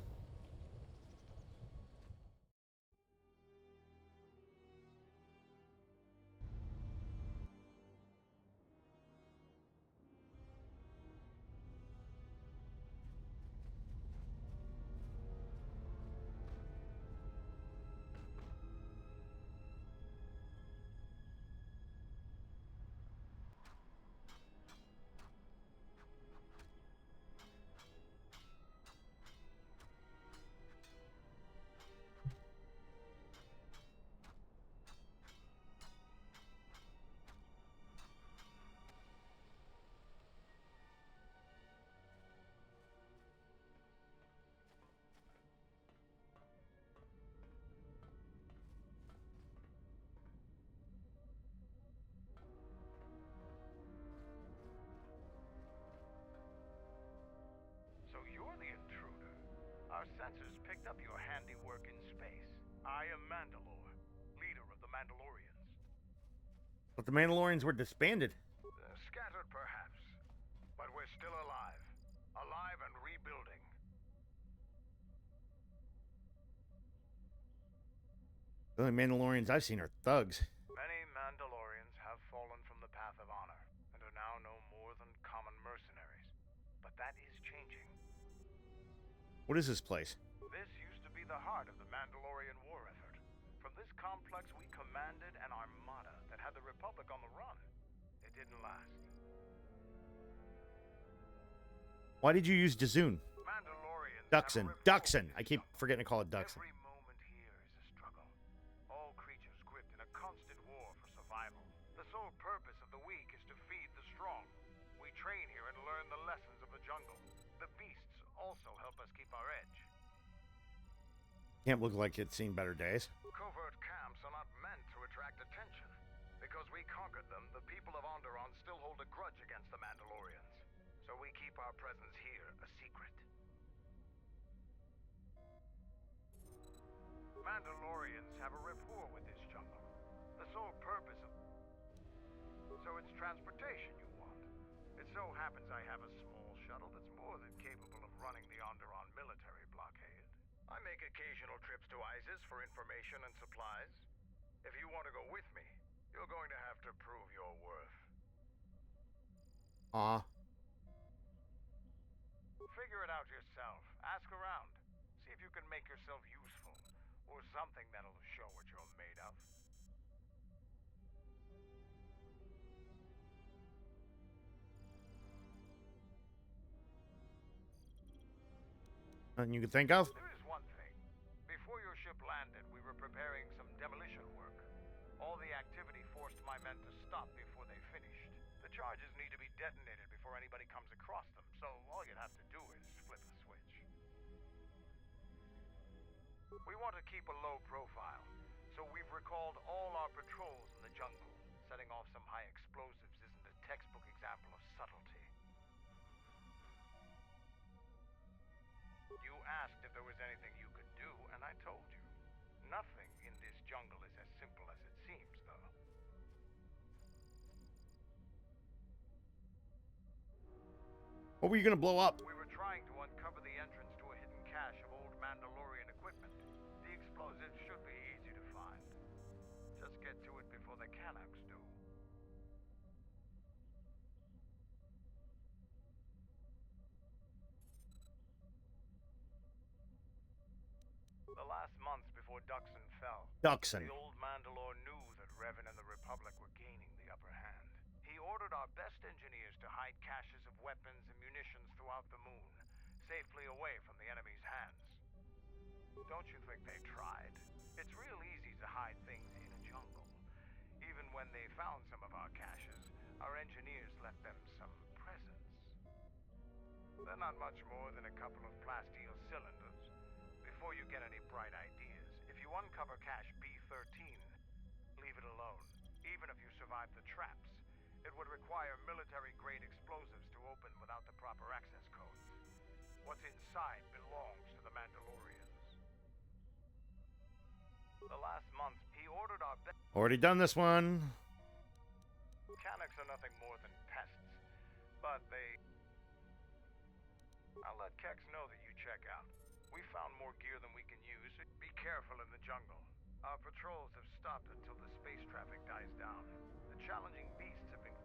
So you're the intruder. Our sensors picked up your handiwork in space. I am Mandalore, leader of the Mandalorians. But the Mandalorians were disbanded. Scattered perhaps, but we're still alive. Alive and rebuilding. The only Mandalorians I've seen are thugs. Many Mandalorians have fallen from the path of honor and are now no more than common mercenaries. But that is changing. What is this place? This used to be the heart of the Mandalorian war effort. From this complex we commanded an armada that had the Republic on the run. It didn't last. Why did you use DXUN? Mandalorians DXUN. DXUN. I keep forgetting to call it DXUN. Every moment here is a struggle. All creatures gripped in a constant war for survival. The sole purpose of the weak is to feed the strong. We train here and learn the lessons of the jungle. The beasts also help us keep our edge. Can't look like it's seen better days. Covert camps are not meant to attract attention. Because we conquered them, the people of Onderon still hold a grudge against the Mandalorians. So we keep our presence here a secret. Mandalorians have a rapport with this jungle. The sole purpose of... So it's transportation you want. It so happens I have a small shuttle that's more than capable of running the Onderon military blockade. I make occasional trips to ISIS for information and supplies. If you want to go with me, you're going to have to prove your worth. Figure it out yourself. Ask around. See if you can make yourself useful. Or something that'll show what you're made of. Nothing you can think of? There is one thing. Before your ship landed, we were preparing some demolition work. All the activity forced my men to stop before they finished. The charges need to be detonated before anybody comes across them, so all you'd have to do is flip the switch. We want to keep a low profile, so we've recalled all our patrols in the jungle. Setting off some high explosives isn't a textbook example of subtlety. You asked if there was anything you could do, and I told you. Nothing in this jungle is as simple as it seems, though. What were you gonna blow up? We were trying to uncover the entrance to a hidden cache of old Mandalorian equipment. The explosives should be easy to find. Just get to it before the Canucks do. The last months before DXUN fell, DXUN. the old Mandalore knew that Revan and the Republic were gaining the upper hand. He ordered our best engineers to hide caches of weapons and munitions throughout the moon, safely away from the enemy's hands. Don't you think they tried? It's real easy to hide things in a jungle. Even when they found some of our caches, our engineers left them some presents. They're not much more than a couple of plasteel cylinders. Before you get any bright ideas, if you uncover cache B13, leave it alone. Even if you survive the traps, it would require military-grade explosives to open without the proper access codes. What's inside belongs to the Mandalorians. The last month, he ordered our best. Already done this one. Mechanics are nothing more than pests, but they... I'll let Kex know that you check out. We found more gear than we can use. Be careful in the jungle. Our patrols have stopped until the space traffic dies down. The challenging beasts have been...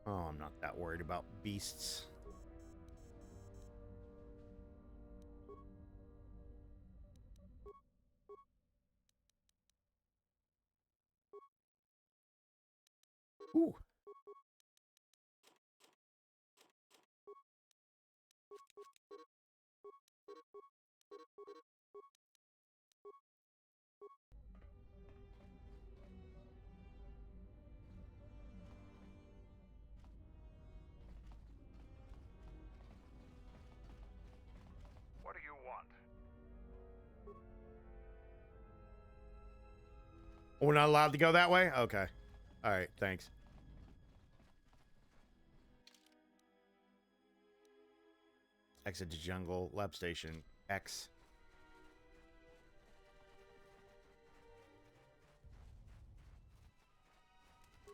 Oh, I'm not that worried about beasts. Ooh. What do you want? We're not allowed to go that way? Okay. All right, thanks. Exit to jungle, lab station, X.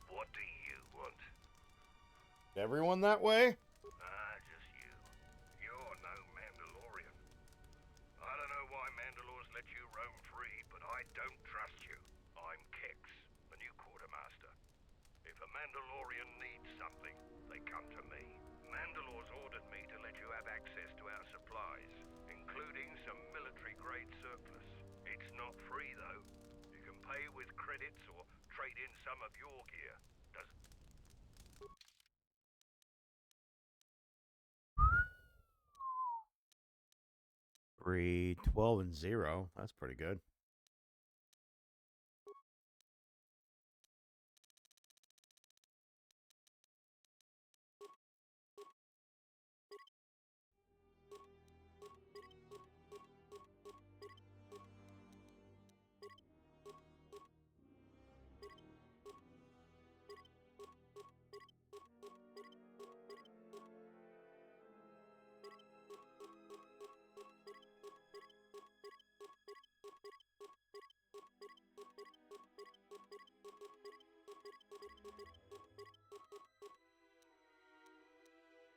What do you want? Everyone that way? Just you. You're no Mandalorian. I don't know why Mandalores let you roam free, but I don't trust you. I'm Kex, the new quartermaster. If a Mandalorian needs something, they come to me. Mandalore's ordered me to let you have access to our supplies, including some military-grade surplus. It's not free, though. You can pay with credits or trade in some of your gear. Does... 3, 12, and 0. That's pretty good.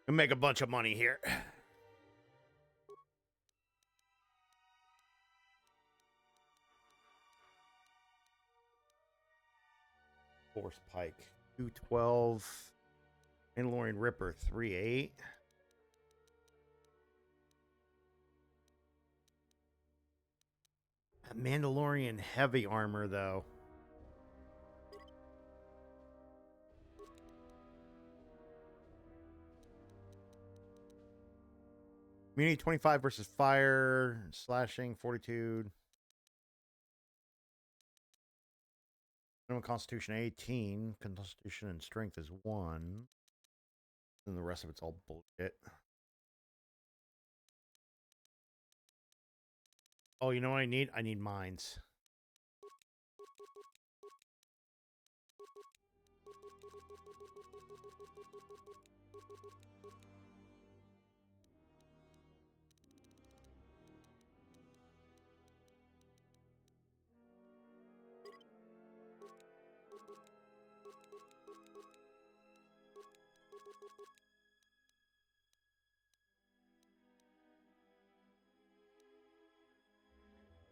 And make a bunch of money here. Force Pike 212. Mandalorian Ripper 3-8. Mandalorian heavy armor though. Immunity 25 versus fire, slashing, fortitude. Minimum Constitution 18. Constitution and strength is 1. And the rest of it's all bullshit. Oh, you know what I need? I need mines.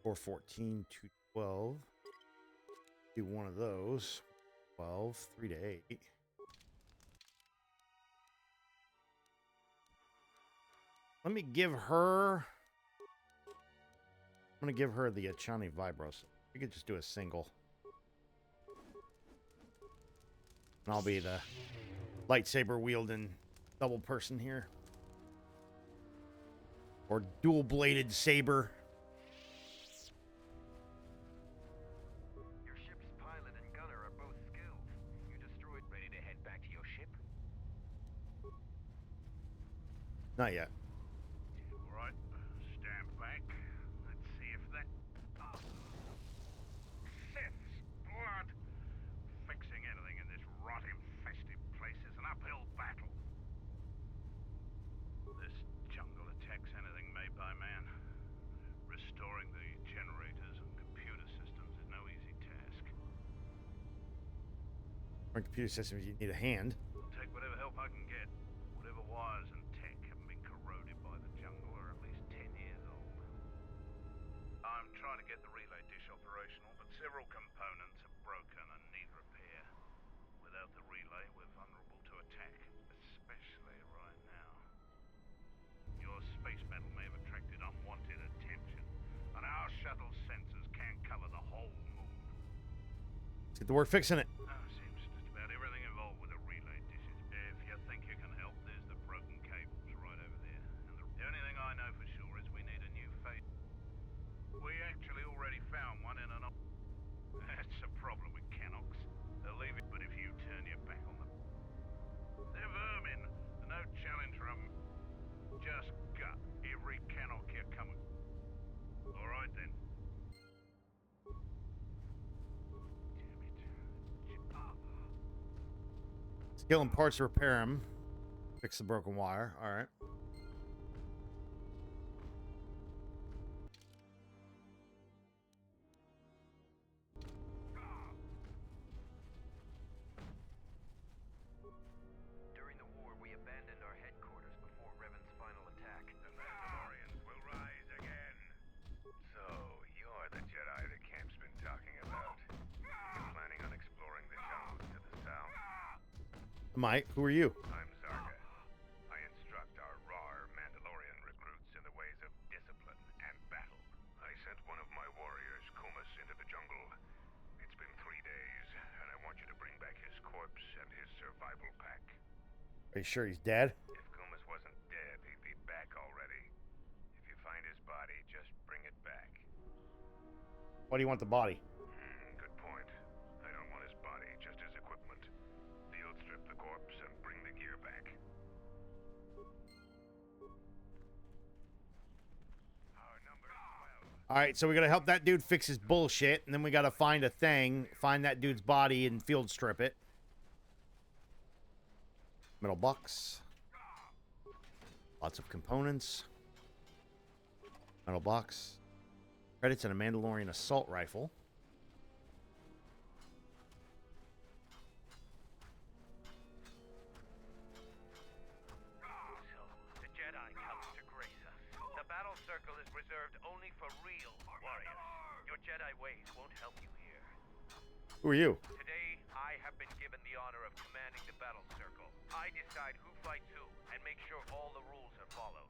Or 14 to 12. Do one of those. 12, 3 to 8. Let me give her. I'm gonna give her the Achani Vibros. We could just do a single. And I'll be the lightsaber wielding double person here. Or dual bladed saber. Your ship's pilot and gunner are both skilled. You destroyed. Ready to head back to your ship? Not yet. All right. Stand back. Let's see if that... Sith's blood! Fixing anything in this rot-infested place is an uphill battle. This On computer systems, you need a hand. I'll take whatever help I can get. Whatever wires and tech haven't been corroded by the jungle are at least 10 years old. I'm trying to get the relay dish operational, but several components are broken and need repair. Without the relay, we're vulnerable to attack, especially right now. Your space battle may have attracted unwanted attention, and our shuttle sensors can't cover the whole moon. Let's get to work fixing it. Seems just about everything involved with the relay dishes. If you think you can help, there's the broken cables right over there. And the only thing I know for sure is we need a new face. We actually already found one in an... That's a problem with Canox. They'll leave it, but if you turn your back on them... They're vermin. No challenge from... Just gut every Canox you come with. Alright then. Skill and parts to repair them. Fix the broken wire. All right. During the war, we abandoned our headquarters before Revan's final attack. The Mandalorians will rise again. So, you're the Jedi the camp's been talking about. You're planning on exploring the jungles to the south? Mike, who are you? I'm Zarga. I instruct our raw Mandalorian recruits in the ways of discipline and battle. I sent one of my warriors, Kumas, into the jungle. It's been 3 days, and I want you to bring back his corpse and his survival pack. Are you sure he's dead? If Kumas wasn't dead, he'd be back already. If you find his body, just bring it back. Why do you want the body? Good point. I don't want his body, just his equipment. Field strip the corpse and bring the gear back. Our number 12. All right, so we got to help that dude fix his bullshit, and then we got to find a thing, find that dude's body, and field strip it. Metal box. Lots of components. Metal box. Credits and a Mandalorian assault rifle. So, the Jedi comes to grace us. The battle circle is reserved only for real warriors. Your Jedi ways won't help you here. Who are you? Today, I have been given the honor of commanding the battle circle. I decide who fights who and make sure all the rules are followed.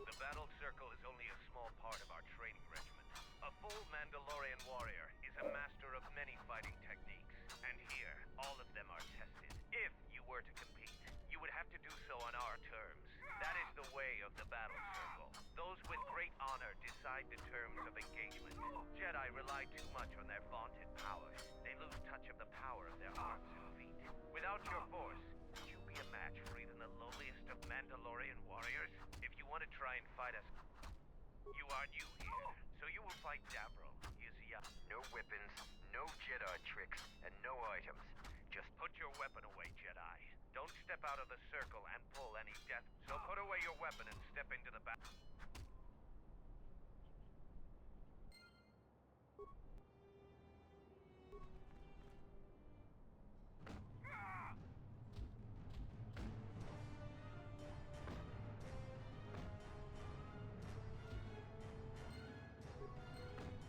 The battle circle is only a small part of our training regimen. A full Mandalorian warrior is a master of many fighting techniques, and here, all of them are tested. If you were to compete, you would have to do so on our terms. That is the way of the battle circle. Those with great honor decide the terms of engagement. Jedi rely too much on their vaunted powers. They lose touch of the power of their arms and feet. Without your force, would you be a match for even the lowliest of Mandalorian warriors? If you want to try and fight us, you are new here, so you will fight Davro. He is young. No weapons, no Jedi tricks, and no items. Just put your weapon away, Jedi. Don't step out of the circle and pull any death. So put away your weapon and step into the battle.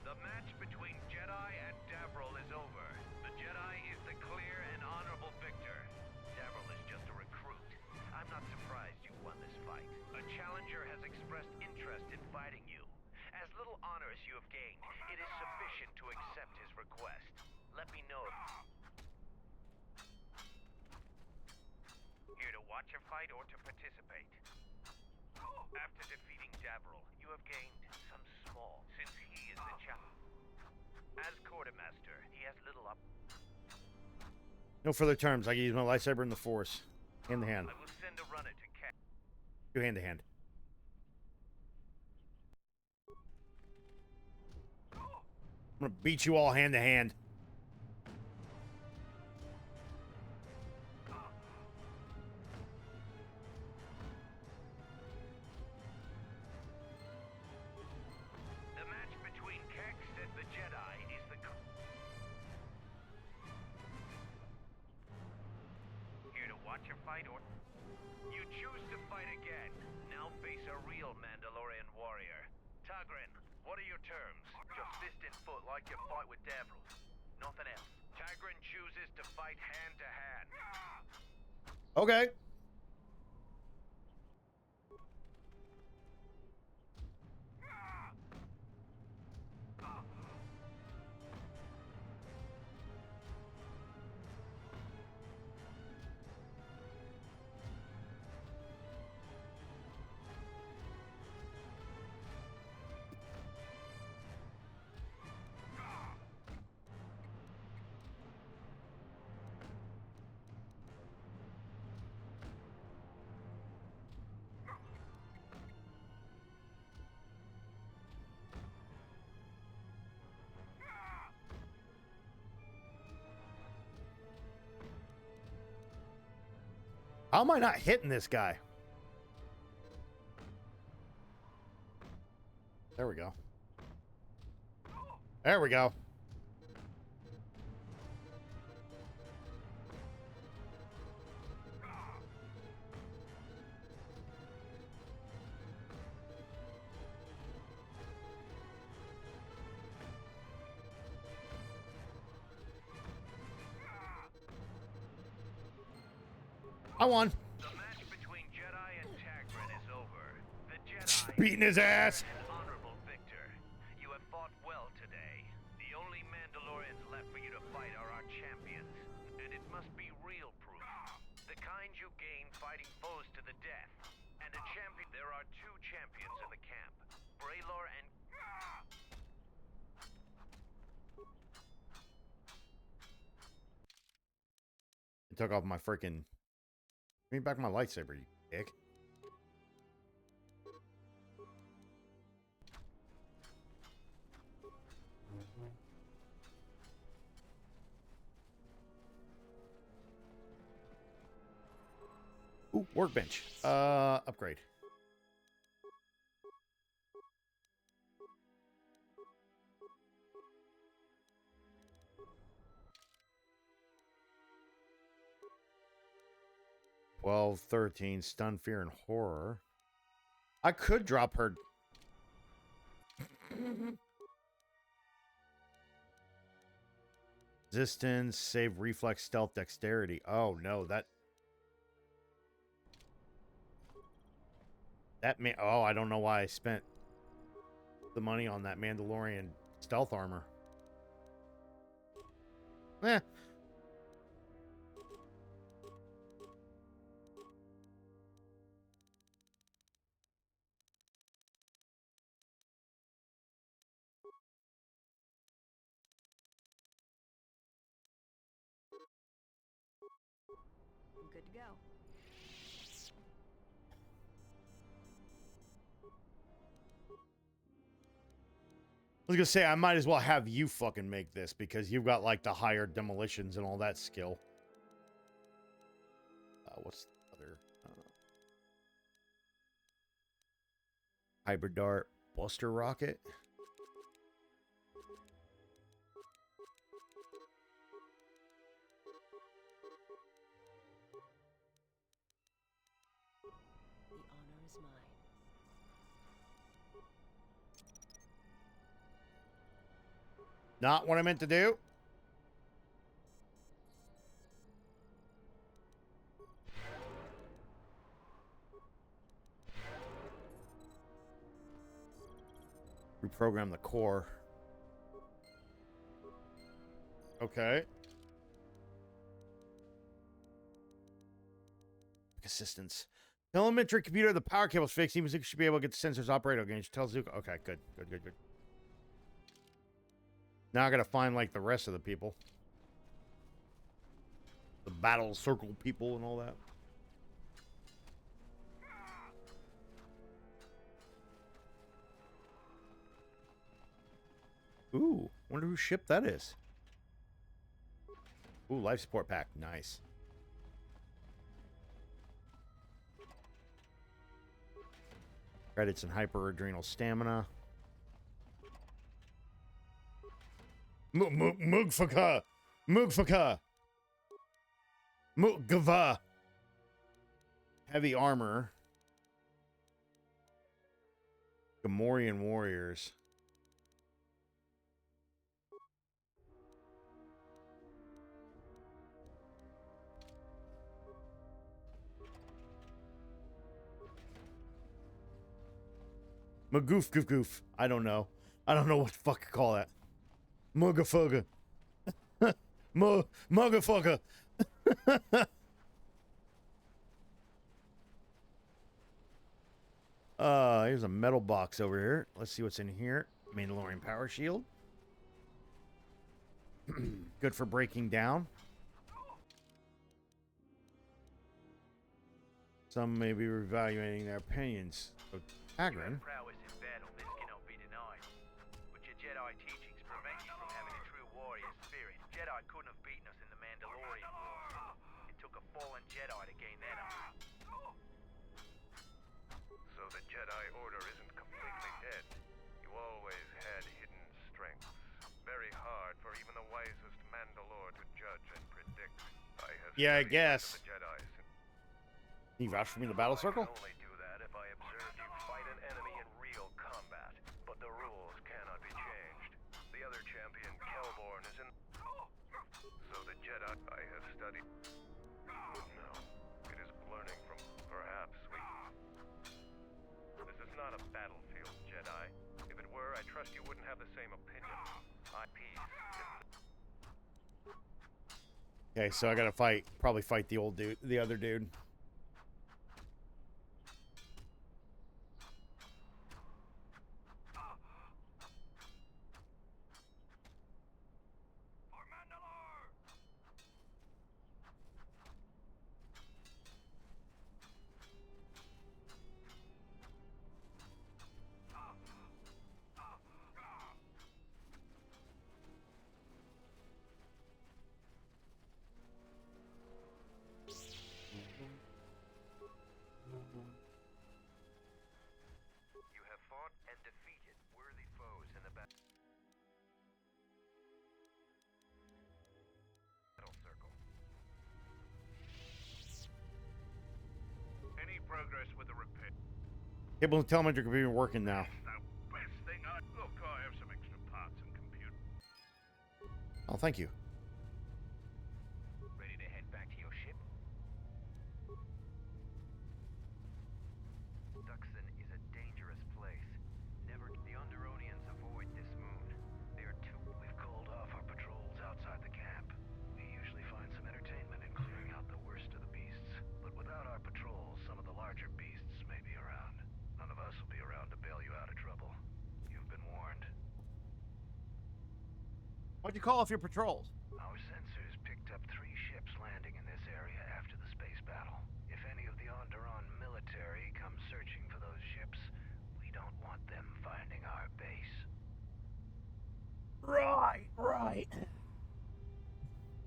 The match between Jedi and Davril is over. The Jedi is the clear and honorable victor. Davril is just a recruit. I'm not surprised you won this fight. A challenger has expressed interest in fighting you. As little honor as you have gained, it is sufficient to accept his request. Let me know if... Here to watch a fight or to participate? After defeating Davril, you have gained some small, since he is the challenge. As quartermaster, he has little up. No further terms. I can use my lightsaber in the Force. Hand to hand. I will send a runner to catch. Do hand to hand. I'm gonna beat you all hand to hand. The match between Kex and the Jedi is the... watch your fight, or you choose to fight again. Now face a real Mandalorian warrior. Tagrin, what are your terms? Just fist and foot like you fight with Davros. Nothing else. Tagrin chooses to fight hand to hand. Okay. How am I not hitting this guy? There we go. There we go. I won. The match between Jedi and Tagrin is over. The Jedi Beating his ass. an honorable victor. You have fought well today. The only Mandalorians left for you to fight are our champions, and it must be real proof. The kind you gain fighting foes to the death. And a champion. There are two champions in the camp, Braylor and. I took off my freaking. Give me back my lightsaber, you dick. Ooh, workbench. Upgrade. Well, 13, stun, fear, and horror. I could drop her. Resistance, save, reflex, stealth, dexterity. Oh no, that may. Oh, I don't know why I spent the money on that Mandalorian stealth armor. Eh. I'm good to go. I was gonna say I might as well have you fucking make this because you've got like the higher demolitions and all that skill. What's the other? Hybrid dart, buster rocket. The honor is mine. Not what I meant to do. Reprogram the core. Okay. Assistance. Elementary computer, the power cable's fixed. Even Zuko should be able to get the sensors operated again. Tell Zuko. Okay, good. Now I gotta find like the rest of the people. The battle circle people and all that. Ooh, wonder whose ship that is. Ooh, life support pack. Nice. Credits and hyper-adrenal stamina. Mugfaka. Mugfaka. Mugava. Heavy armor. Gamorrean warriors. Magoof goof goof. I don't know. I don't know what the fuck to call that. Mugafugga. Mugafugga. Here's a metal box over here. Let's see what's in here. Mandalorian power shield. Good for breaking down. Some may be reevaluating their opinions. So, Hagrid. Prowess in battle, this cannot be denied. But your Jedi teachings prevent you from having a true warrior spirit. Jedi couldn't have beaten us in the Mandalorian War. It took a fallen Jedi to gain that honor. So the Jedi Order isn't completely dead. You always had hidden strengths. Very hard for even the wisest Mandalore to judge and predict. Yeah, I guess. The Jedi. Can you vouch for me in the battle circle? I can only do that if I observed you fight an enemy in real combat. But the rules cannot be changed. The other champion, Kelborn, is in... So the Jedi I have studied... No. It is learning from... Perhaps we... This is not a battlefield, Jedi. If it were, I trust you wouldn't have the same opinion. My peace is... Okay, so I gotta fight. Probably fight the old dude, the other dude. You have fought and defeated worthy foes in the battle circle. Any progress with the repair? Cable telemetry computer working now. The best thing Look, I have some extra parts and computer. Oh, thank you. Ready to head back to your ship? DXUN is a dangerous place. Never the Onderonians avoid this moon. They are too... We've called off our patrols outside the camp. We usually find some entertainment in clearing out the worst of the beasts. But without our patrols, some of the larger beasts may be around. None of us will be around to bail you out of trouble. You've been warned. Why'd you call off your patrols? Our sensors picked up 3 ships landing in this area after the space battle. If any of the Onderon military come searching for those ships, we don't want them finding our base. Right.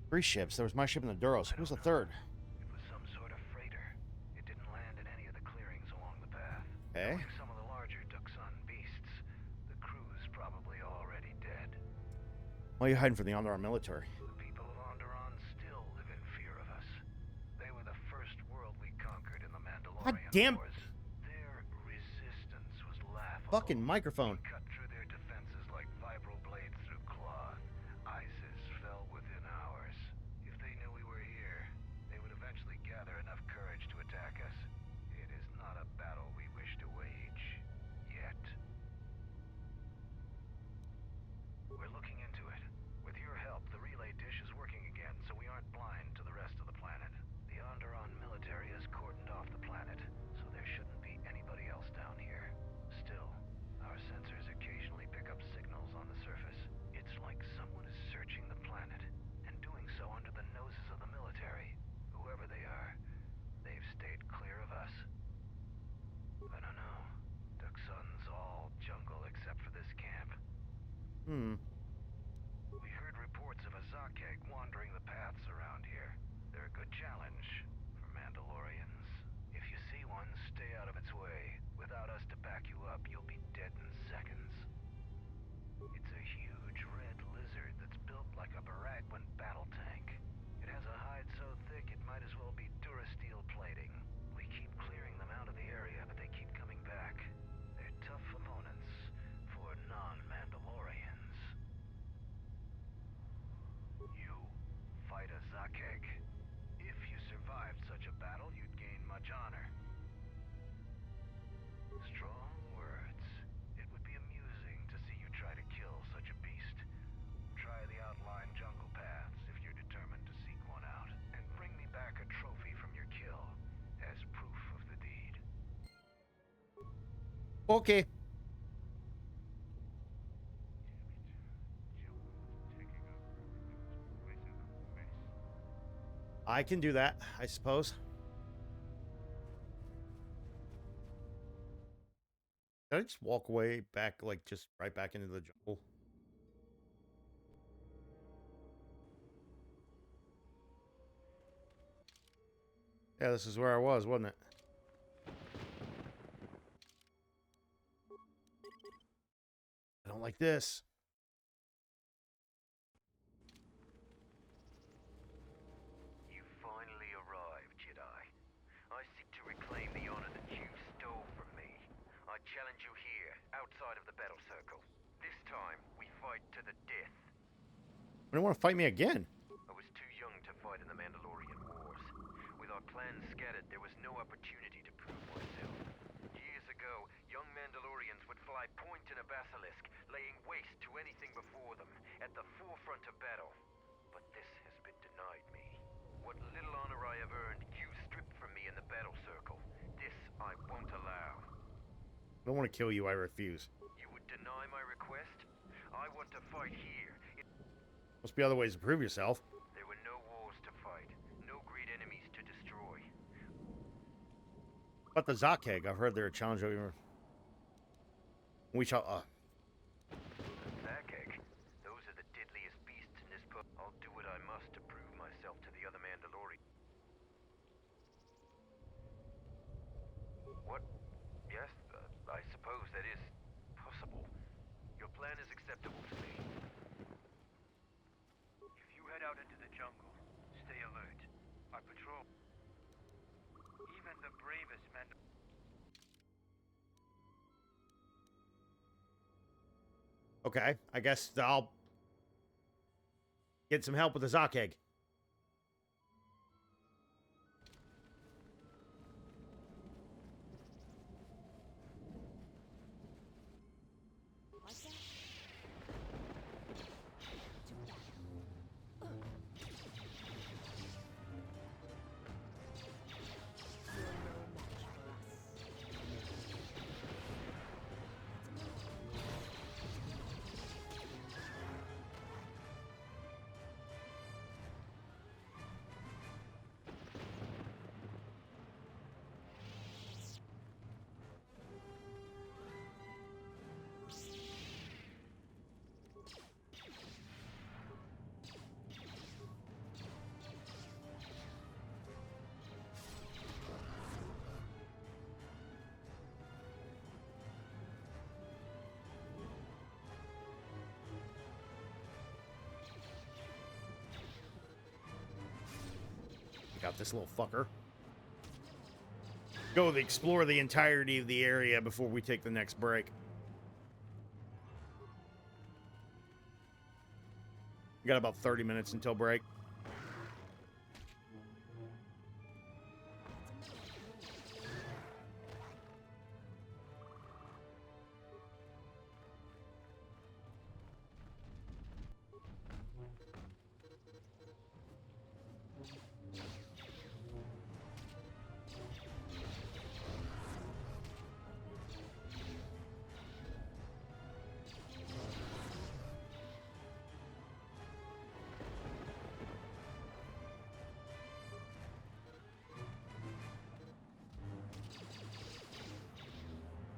3 ships. There was my ship in the Duros. Who was the third? It was some sort of freighter. It didn't land in any of the clearings along the path. Okay. Knowing some of the larger DXUN beasts, the crew's probably already dead. Why are you hiding from the Onderon military? The people of Onderon still live in fear of us. They were the first world we conquered in the Mandalorian damn- Wars. Their resistance was laughable. Fucking microphone. We cut through their defenses like vibroblades through cloth. ISIS fell within hours. If they knew we were here, they would eventually gather enough courage to attack us. It is not a battle we wish to wage. Yet. We're looking into it. With your help, the relay dish is working again, so we aren't blind to the rest of the planet. The Onderon military has cordoned off the planet, so there shouldn't be anybody else down here. Still, our sensors occasionally pick up signals on the surface. It's like someone is searching the planet, and doing so under the noses of the military. Whoever they are, they've stayed clear of us. I don't know. DXUN's all jungle except for this camp. We heard reports of a Zakek wandering the paths around here. They're a good challenge for Mandalorians. If you see one, stay out of its way. Without us to back you up, you'll be dead in seconds. It's a huge red lizard that's built like a Baragwin battle tank. It has a hide so thick it might as well be Durasteel plating. We keep survived such a battle, you'd gain much honor. Strong words. It would be amusing to see you try to kill such a beast. Try the outlying jungle paths if you're determined to seek one out. And bring me back a trophy from your kill as proof of the deed. Okay. I can do that, I suppose. Did I just walk away back, like, just right back into the jungle? Yeah, this is where I was, wasn't it? I don't like this. You finally arrived, Jedi. I seek to reclaim the honor that you stole from me. I challenge you here, outside of the battle circle. This time, we fight to the death. I don't want to fight me again. I was too young to fight in the Mandalorian Wars. With our clans scattered, there was no opportunity to prove myself. Years ago, young Mandalorians would fly point in a basilisk, laying waste to anything before them, at the forefront of battle. But this has been denied me. What little honor I have earned, you stripped from me in the battle circle. This I won't allow. I don't want to kill you, I refuse. You would deny my request? I want to fight here. Must be other ways to prove yourself. There were no wars to fight, no great enemies to destroy. But the Zakeg, I've heard they're a challenge over. We shall, Zakeg, those are the deadliest beasts in this book. I'll do what I must to prove myself to the other Mandalorian. What? Yes, I suppose that is possible. Your plan is acceptable to me. If you head out into the jungle, stay alert. I patrol. Even the bravest men. okay, I guess I'll get some help with the Zakeg. Like that? Got this little fucker. Go explore the entirety of the area before we take the next break. We got about 30 minutes until break.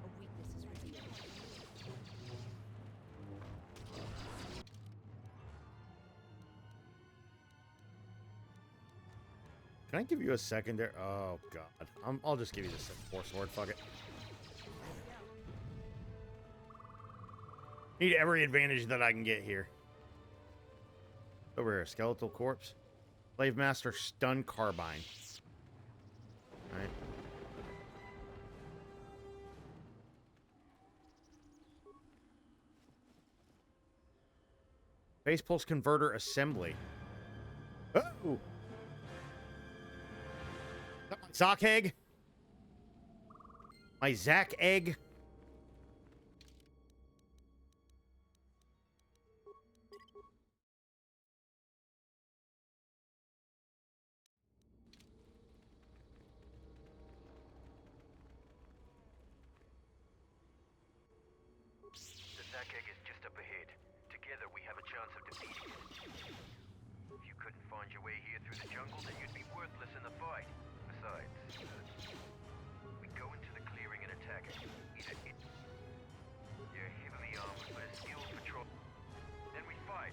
A weakness is revealed. Can I give you a secondary? Oh, God. I'll just give you the Force Sword. Fuck it. Need every advantage that I can get here. Over here. Skeletal Corpse. Slave Master Stun Carbine. Alright. Base Pulse Converter Assembly. Oh! Sock egg. My Zack egg. The Zack egg is just up ahead. Together we have a chance of defeating it. If you couldn't find your way here through the jungle, then you'd be worthless in the fight. Besides, we go into the clearing and attack it. Either it... You're heavily armed with a steel patrol. Then we fight.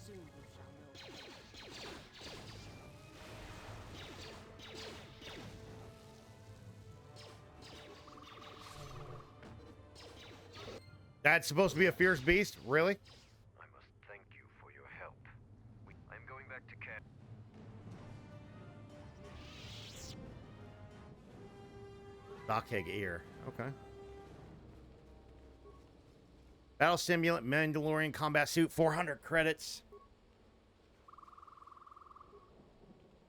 Soon you shall know. That's supposed to be a fierce beast? Really? I must thank you for your help. I'm going back to camp. Sock egg ear. Okay. Battle Simulant Mandalorian Combat Suit, 400 credits.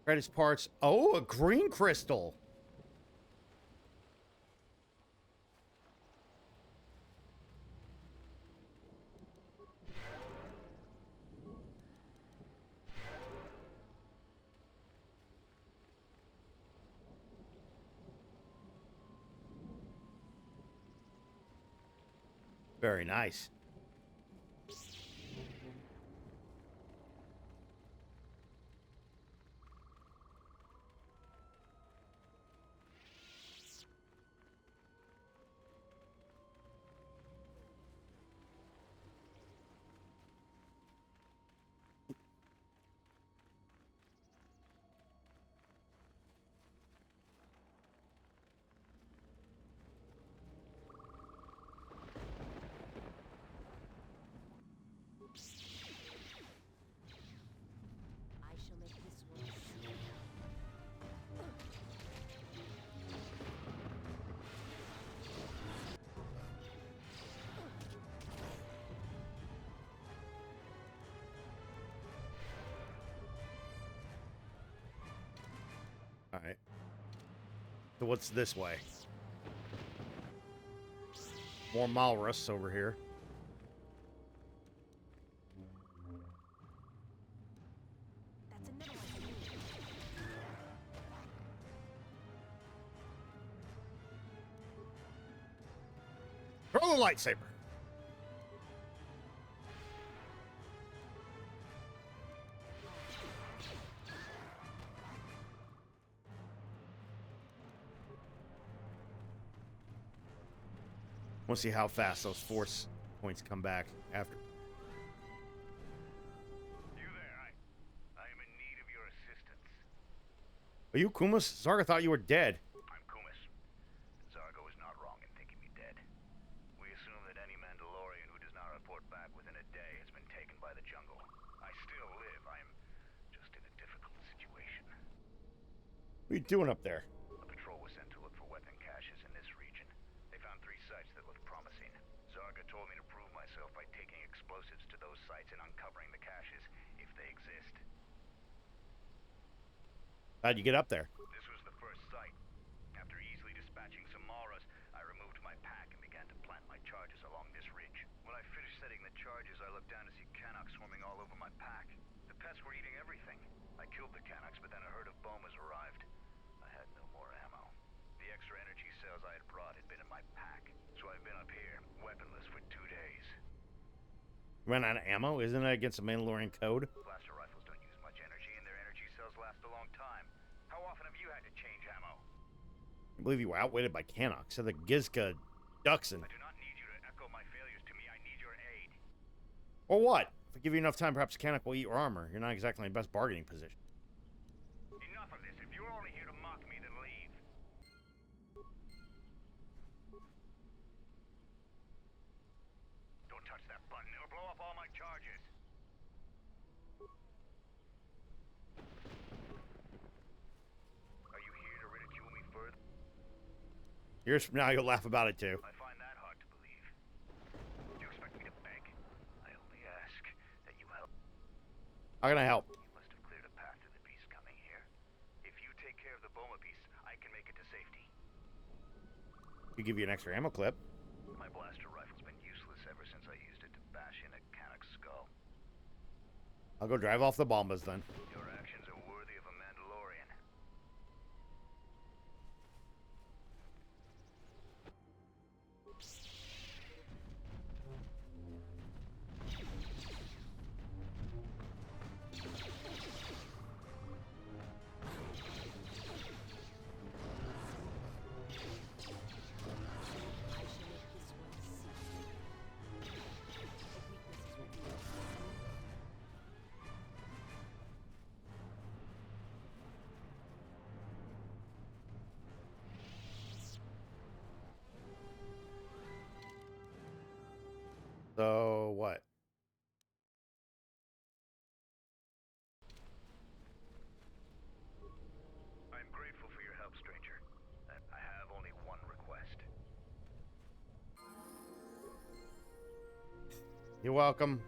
Credits parts. Oh, a green crystal. Very nice. I shall make this one sure. All right. So what's this way? More Malrus over here. That's another one for me. Throw the lightsaber. We'll see how fast those force points come back after. You there, I am in need of your assistance. Are you Kumas? Zarga thought you were dead. I'm Kumis. Zargo is not wrong in thinking me dead. We assume that any Mandalorian who does not report back within a day has been taken by the jungle. I still live. I am just in a difficult situation. What are you doing up there? A patrol was sent to look for weapon caches in this region. They found 3 sites that looked promising. Zarga told me to prove myself by taking explosives to those sites and uncovering the caches, if they exist. How'd you get up there? This was the first site. After easily dispatching some Maras, I removed my pack and began to plant my charges along this ridge. When I finished setting the charges, I looked down to see Canucks swarming all over my pack. The pests were eating everything. I killed the Canucks, but then a herd of Bomas arrived. I had no more ammo. The extra energy cells I had brought had been in my pack, so I've been up here, weaponless for 2 days. Run out of ammo? Isn't that against the Mandalorian code? Blaster rifles don't use much energy, and their energy cells last a long time. How often have you had to change ammo? I believe you were outwitted by Canuck. So the Gizka Duxon. I do not need you to echo my failures to me. I need your aid. Or what? If I give you enough time, perhaps Canuck will eat your armor. You're not exactly in the best bargaining position. Enough of this. If you're only here to mock me, then leave. Don't touch that button. It'll blow up all my charges. Years from now, you'll laugh about it too. I find that hard to believe. Do you expect me to beg? I only ask that you help. How can I help? You must have cleared a path to the beast coming here. If you take care of the Boma beast, I can make it to safety. Could give you an extra ammo clip. My blaster rifle's been useless ever since I used it to bash in a Canuck's skull. I'll go drive off the bombas then. Your actions are worthy of a Mandalorian. So what? I'm grateful for your help, stranger. I have only one request. You're welcome.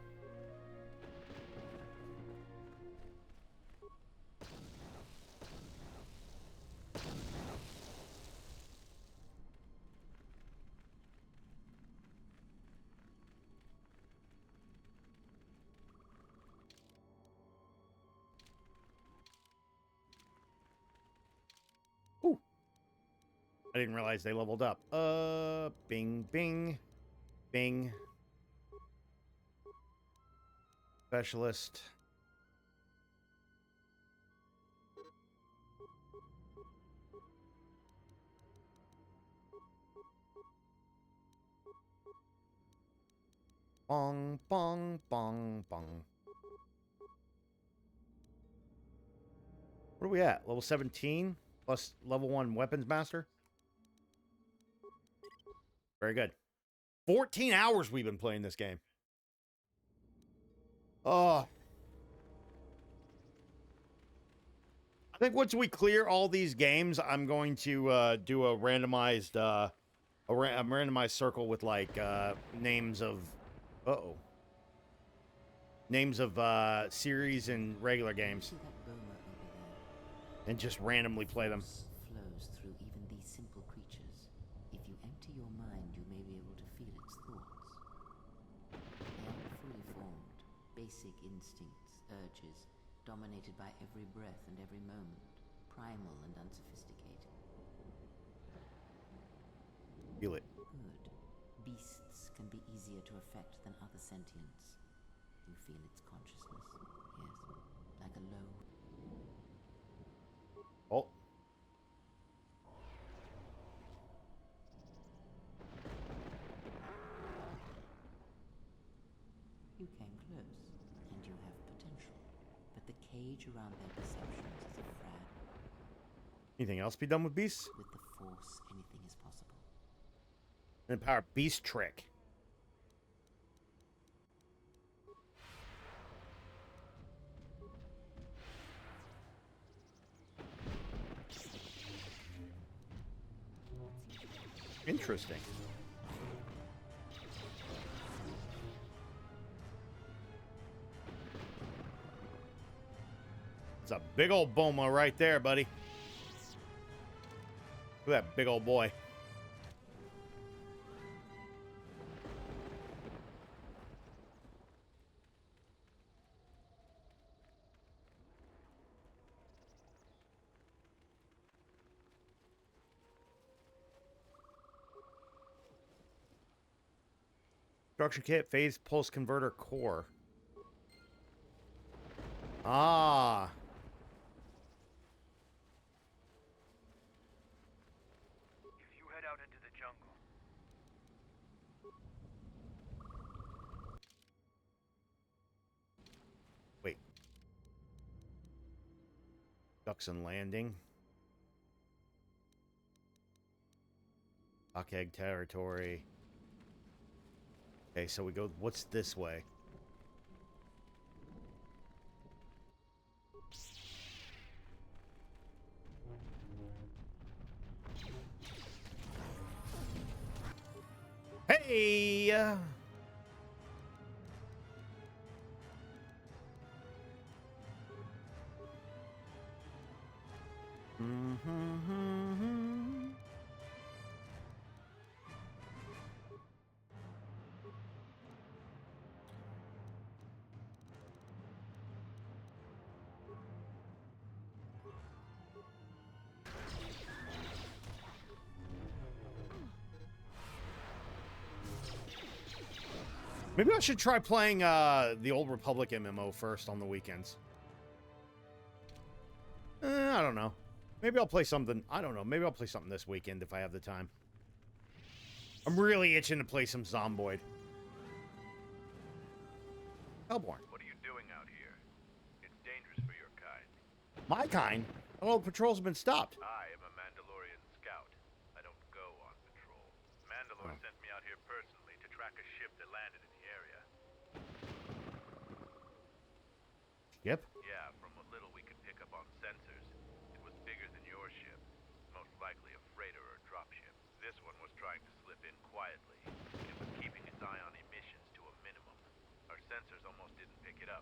Ooh. I didn't realize they leveled up. Bing, bing, bing. Specialist. Bong, bong, bong, bong. Where are we at? Level 17 plus level 1 weapons master. Very good. 14 hours we've been playing this game. Oh. I think once we clear all these games, I'm going to do a randomized a randomized circle with like names of names of series and regular games, See that Boma over there? and just randomly play them. Flows through even these simple creatures. If you empty your mind, you may be able to feel its thoughts. They are fully formed, basic instincts, urges, dominated by every breath and every moment, primal and unsophisticated. Feel it. Good. Beasts can be easier to affect than other sentients. You feel its consciousness, yes, like a low. Oh. You came close, and you have potential. But the cage around their perceptions is a fragile. Anything else be done with beasts? With the Force, anything is possible. Empower beast trick. Interesting. It's a big old Boma right there, buddy. Look at that big old boy. Structure kit, phase pulse converter core. Ah. If you head out into the jungle, Wait. DXUN landing. Rockegg territory. Okay, so we go, what's this way? Hey. Maybe I should try playing the Old Republic MMO first on the weekends. I don't know. Maybe I'll play something. I don't know. Maybe I'll play something this weekend if I have the time. I'm really itching to play some Zomboid. Hellborn. What are you doing out here? It's dangerous for your kind. My kind? Oh, patrols have been stopped. I am a Mandalorian scout. I don't go on patrol. Mandalore sent me out here personally to track a ship that landed in the area. Yep. Yeah, from what little we could pick up on sensors, it was bigger than your ship. Most likely a freighter or dropship. This one was trying to slip in quietly. It was keeping its eye on emissions to a minimum. Our sensors almost didn't pick it up.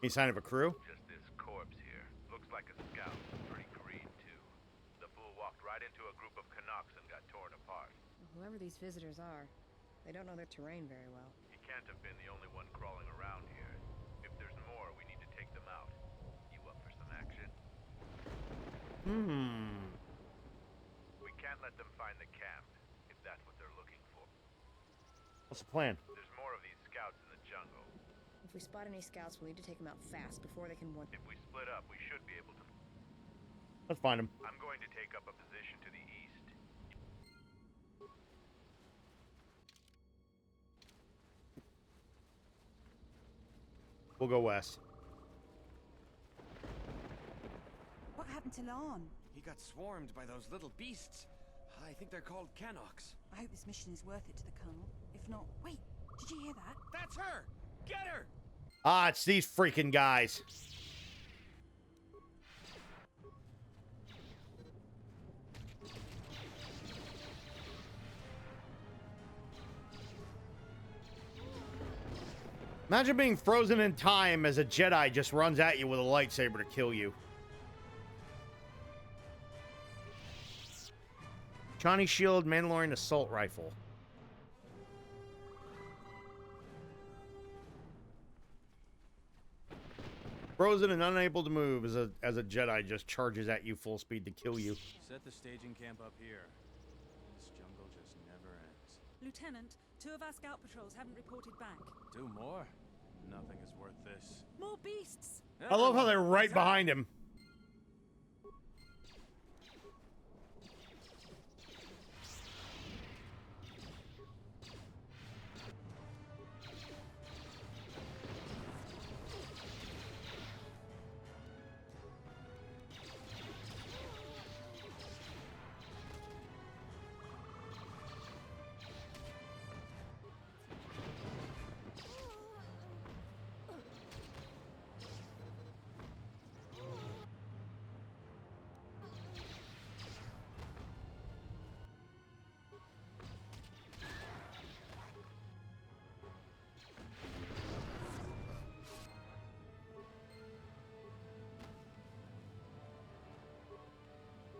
Any sign of a crew? Just this corpse here. Looks like a scout. Pretty green, too. The fool walked right into a group of Canucks and got torn apart. Whoever these visitors are, they don't know their terrain very well. He can't have been the only one crawling around here. If there's more, we need to take them out. You up for some action? We can't let them find the camp, if that's what they're looking for. What's the plan? There's more of these scouts in the jungle. If we spot any scouts, we'll need to take them out fast before they can warn. If we split up, we should be able to. Let's find him. I'm going to take up a position to the east. We'll go west. What happened to Lon? He got swarmed by those little beasts. I think they're called Canucks. I hope this mission is worth it to the Colonel. If not, wait, did you hear that? That's her! Get her! Ah, it's these freaking guys. Imagine being frozen in time as a Jedi just runs at you with a lightsaber to kill you. Johnny Shield Mandalorian Assault Rifle. Frozen and unable to move as a Jedi just charges at you full speed to kill you. Set the staging camp up here. This jungle just never ends. Lieutenant, 2 of our scout patrols haven't reported back. 2 more? Nothing is worth this. More beasts! I love how they're right behind him.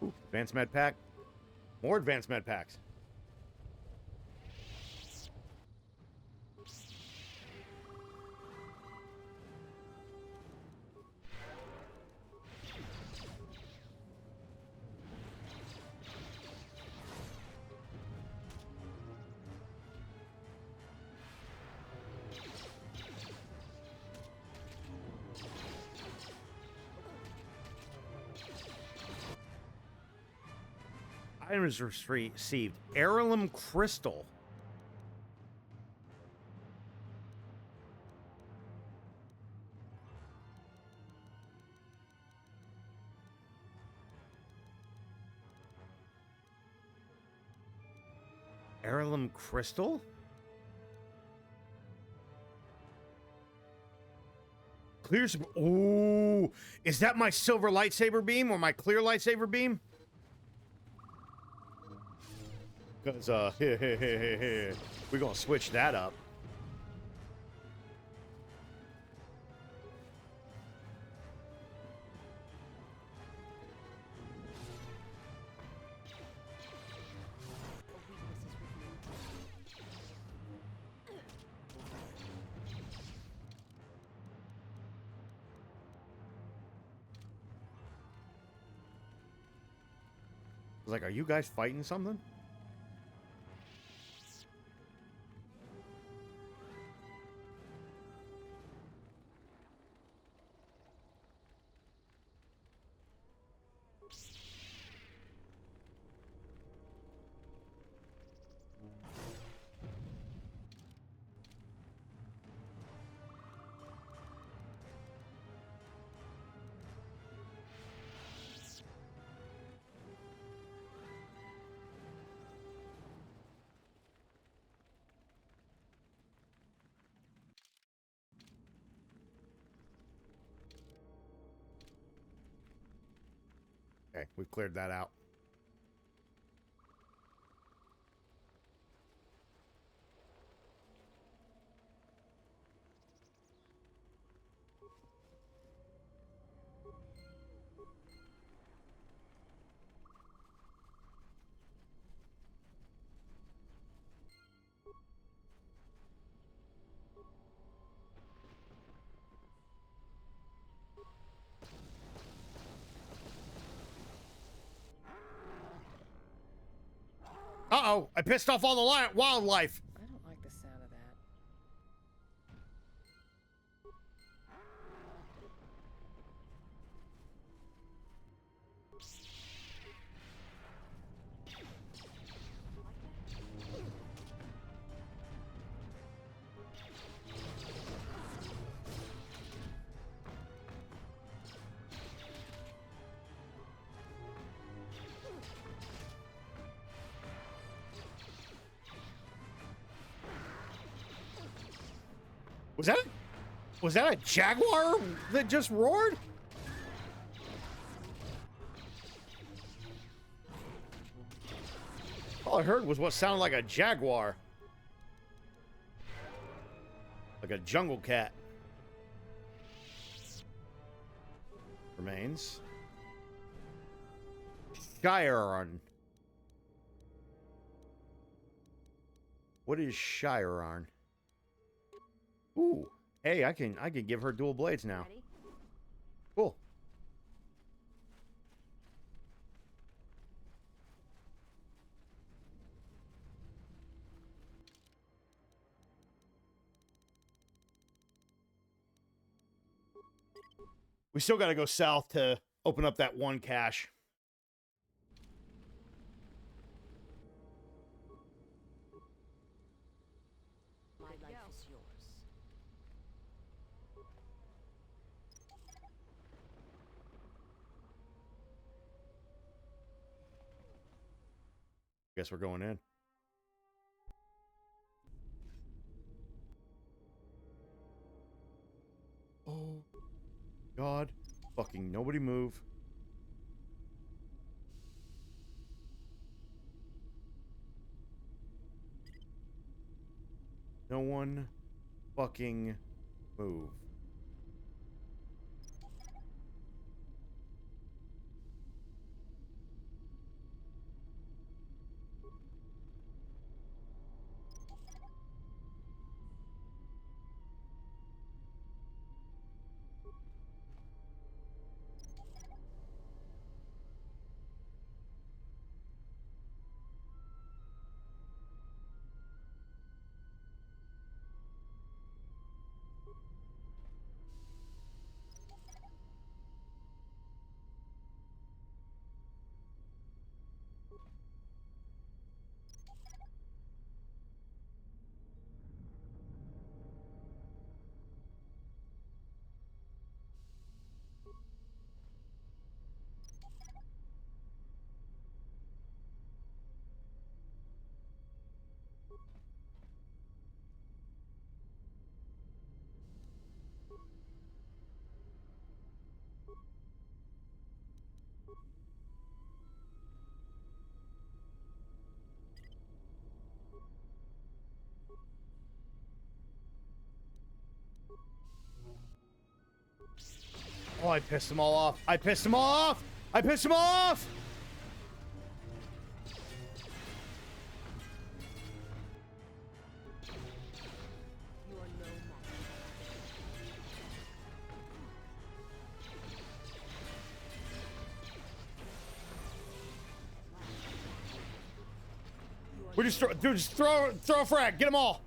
Ooh, advanced med pack. More advanced med packs. Items received. Heirloom crystal. Heirloom crystal? Clear. Ooh, is that my silver lightsaber beam or my clear lightsaber beam? Because we're gonna switch that up. I was like, are you guys fighting something? Okay, we've cleared that out. Uh-oh, I pissed off all the wildlife. I don't like the sound of that. Was that a jaguar that just roared? All I heard was what sounded like a jaguar. Like a jungle cat. Remains. Shirearn. What is Shirearn? Ooh. Hey, I can give her dual blades now. Ready? Cool. We still got to go south to open up that one cache. My life is yours. Guess we're going in. Oh, God. Fucking nobody move. No one fucking move. Oh, I pissed them all off. I pissed them all off. I pissed them all off. We just throw, dude, just throw a frag. Get them all.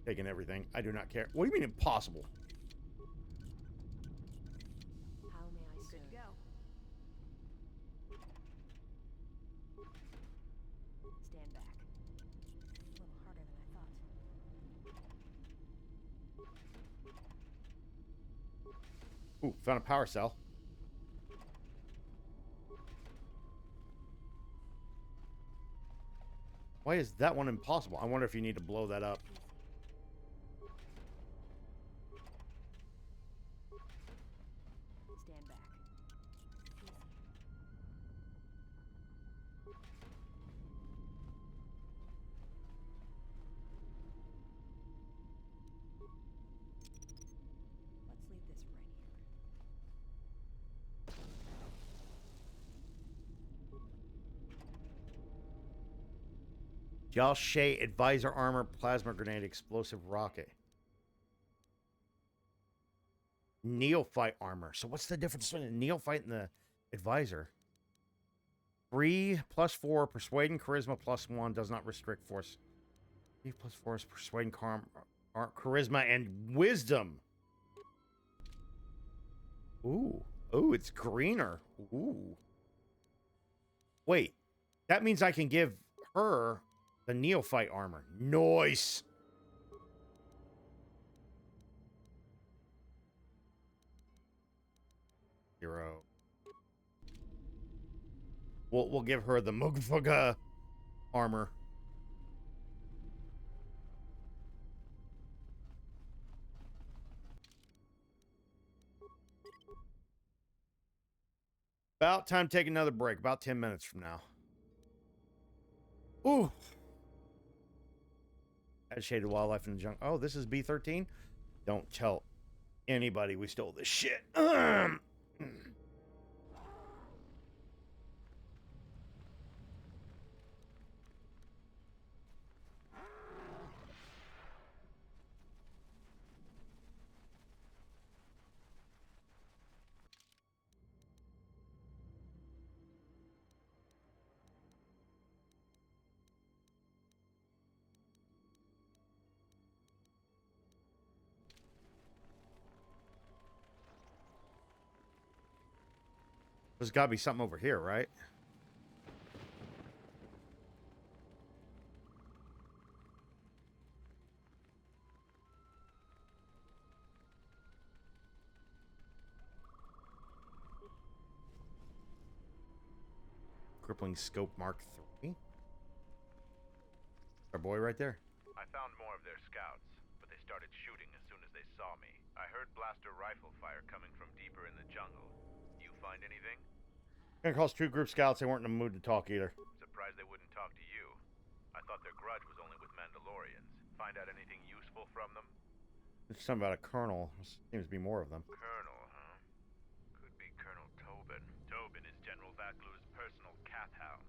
Taking everything. I do not care. What do you mean impossible? How may I serve? Good to go. Stand back. A little harder than I thought. Ooh, found a power cell. Why is that one impossible? I wonder if you need to blow that up. Stand back. Let's leave this right here. Y'all Shay advisor armor, plasma grenade, explosive rocket. Neophyte armor. So what's the difference between the neophyte and the advisor? 3 + 4, persuade and charisma +1 does not restrict force. 3 + 4 is persuade and charisma and wisdom. Ooh. Ooh, it's greener. Ooh. Wait. That means I can give her the neophyte armor. Nice. Hero. We'll give her the Mugfuga armor. About time to take another break. About 10 minutes from now. Ooh. Agitated wildlife in the jungle. Oh, this is B13? Don't tell anybody we stole this shit. There's got to be something over here, right? Crippling scope Mark III. Our boy right there. I found more of their scouts, but they started shooting as soon as they saw me. I heard blaster rifle fire coming from deeper in the jungle. You find anything? Gonna call 2 group scouts. They weren't in the mood to talk either. Surprised they wouldn't talk to you. I thought their grudge was only with Mandalorians. Find out anything useful from them? There's something about a colonel. There seems to be more of them. Colonel, huh? Could be Colonel Tobin. Tobin is General Vaklu's personal cat hound.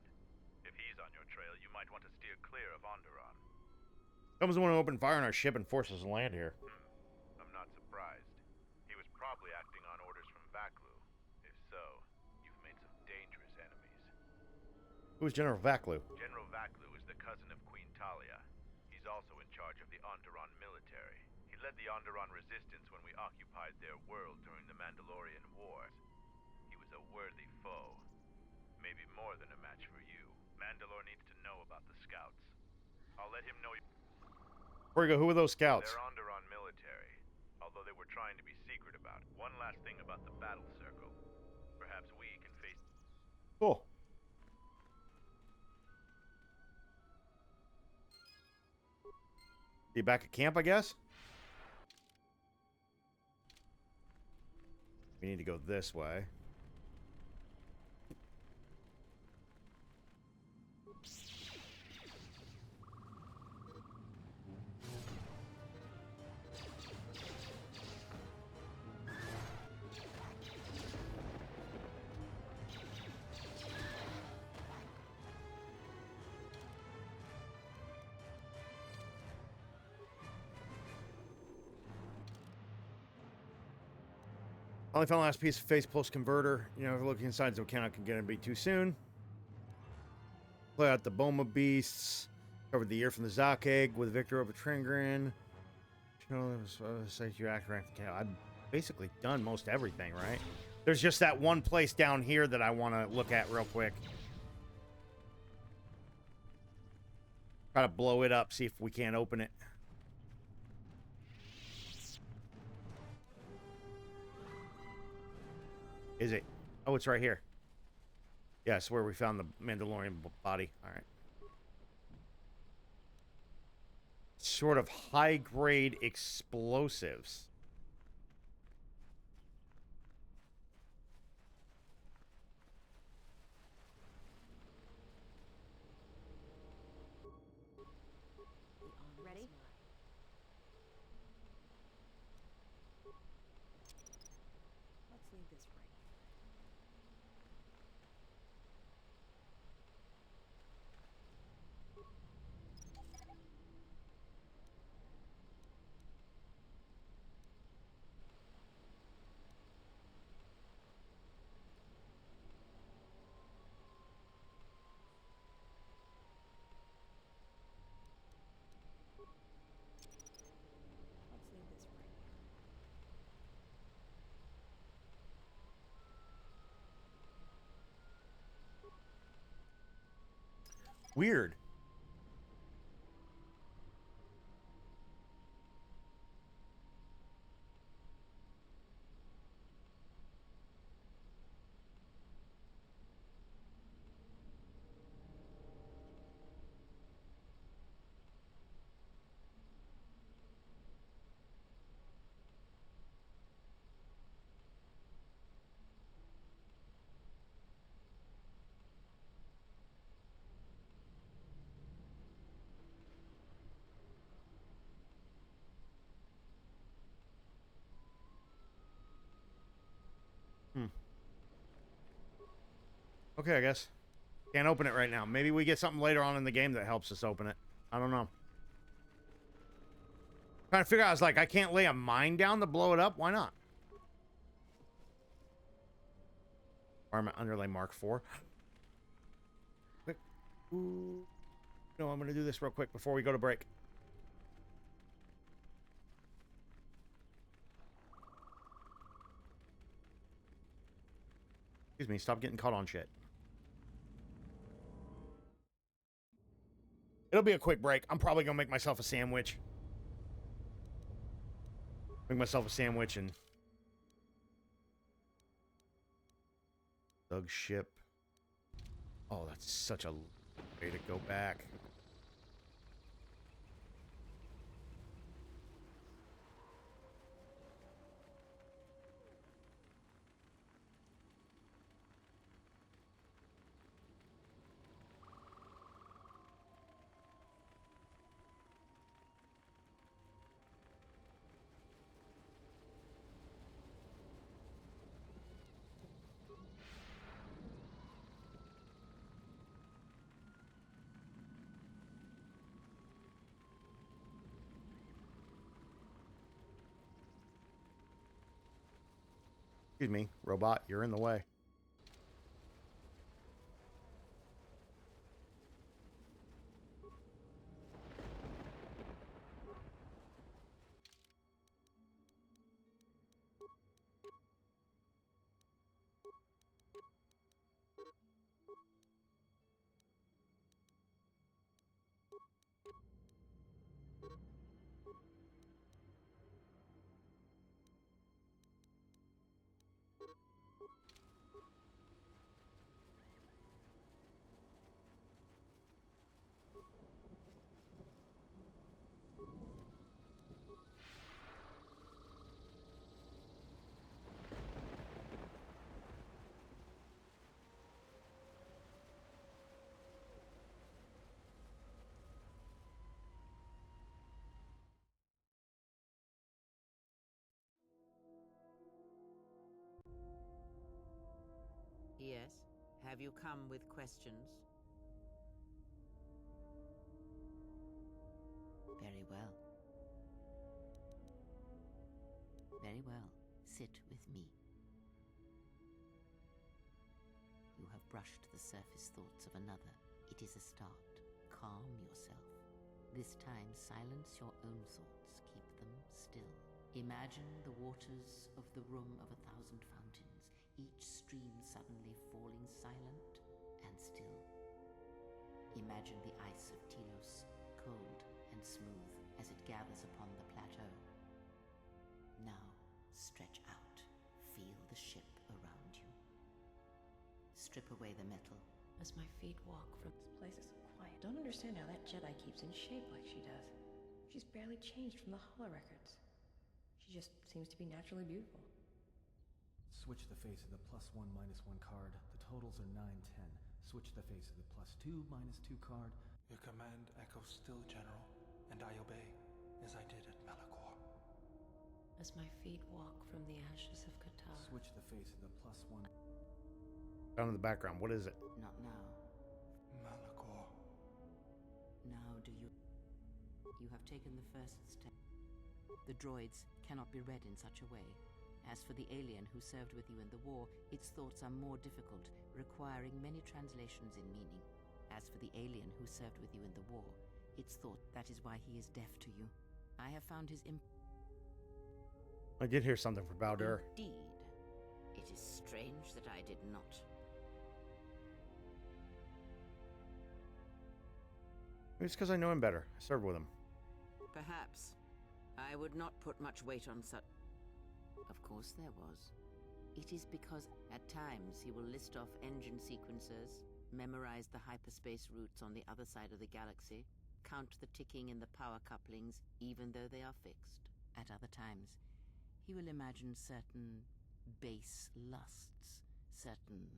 If he's on your trail, you might want to steer clear of Onderon. Someone's the one who opened fire on our ship and forced us to land here. I'm not surprised. He was probably acting on orders from Vaklu. If so, you've made some dangerous enemies. Who's General Vaklu? General Vaklu is the cousin of Queen Talia. He's also in charge of the Onderon military. He led the Onderon resistance when we occupied their world during the Mandalorian Wars. He was a worthy foe. Maybe more than a match for you. Mandalore needs to know about the scouts. I'll let him know. Where you go? Who are those scouts? They're Onderon military, although they were trying to be secret about it. One last thing about the battle circle. Perhaps we can face... Cool. Be back at camp, I guess? We need to go this way. Only found the last piece of face pulse converter. You know, looking inside so cannot can get it be too soon. Play out the Boma beasts. Covered the ear from the Zoc egg with Victor over Tringran. You act right. I've basically done most everything, right? There's just that one place down here that I want to look at real quick. Try to blow it up, see if we can't open it. Is it? Oh, it's right here. Yeah, it's where we found the Mandalorian body. All right. Sort of high-grade explosives. Ready? Let's leave this right. Let's leave this right here. Weird. Okay, I guess. Can't open it right now. Maybe we get something later on in the game that helps us open it. I don't know. Trying to figure out, I was like, I can't lay a mine down to blow it up? Why not? Armament underlay Mark IV. Quick. Ooh. No, I'm going to do this real quick before we go to break. Excuse me, stop getting caught on shit. It'll be a quick break. I'm probably going to make myself a sandwich. Make myself a sandwich and... Doug's ship. Oh, that's such a way to go back. Excuse me, robot, you're in the way. Yes? Have you come with questions? Very well. Very well. Sit with me. You have brushed the surface thoughts of another. It is a start. Calm yourself. This time, silence your own thoughts. Keep them still. Imagine the waters of the room of 1,000 fountains, each stream suddenly falling silent and still. Imagine the ice of Telos, cold and smooth as it gathers upon the plateau. Now, stretch out. Feel the ship around you. Strip away the metal. As my feet walk from this place is so quiet. Don't understand how that Jedi keeps in shape like she does. She's barely changed from the holorecords. She just seems to be naturally beautiful. Switch the face of the +1 -1 card. The totals are 9, 10. Switch the face of the +2 -2 card. Your command echoes still, General, and I obey, as I did at Malachor. As my feet walk from the ashes of Qatar. Switch the face of the +1. Down in the background, what is it? Not now. Malachor. Now do you... You have taken the first step. The droids cannot be read in such a way. As for the alien who served with you in the war, its thoughts are more difficult, requiring many translations in meaning. As for the alien who served with you in the war, its thought, that is why he is deaf to you. I have found his I did hear something from BioWare. Indeed. It is strange that I did not. It's because I know him better. I served with him. Perhaps. I would not put much weight on such... Of course there was. It is because at times he will list off engine sequencers, memorize the hyperspace routes on the other side of the galaxy, count the ticking in the power couplings even though they are fixed. At other times, he will imagine certain base lusts, certain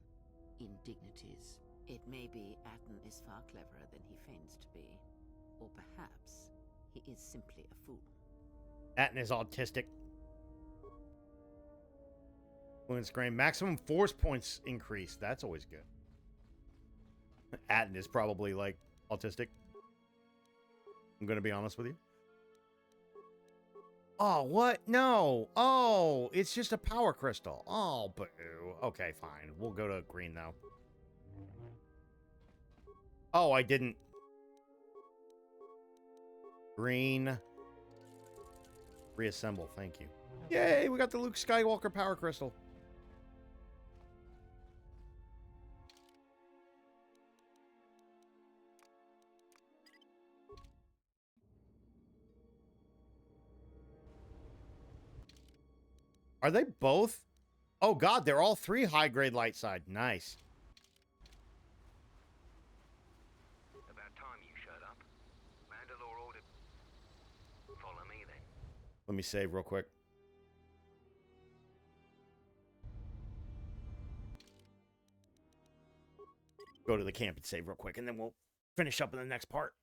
indignities. It may be Atten is far cleverer than he feigns to be. Or perhaps he is simply a fool. Atten is autistic. Fluent screen. Maximum force points increase. That's always good. Atten is probably like autistic. I'm going to be honest with you. Oh, what? No. Oh, it's just a power crystal. Oh, boo. Okay, fine. We'll go to green now. Oh, I didn't. Green. Reassemble. Thank you. Yay, we got the Luke Skywalker power crystal. Are they both? Oh, God, they're all three high-grade light side. Nice. About time you showed up. Mandalore ordered... Follow me, then. Let me save real quick. Go to the camp and save real quick, and then we'll finish up in the next part.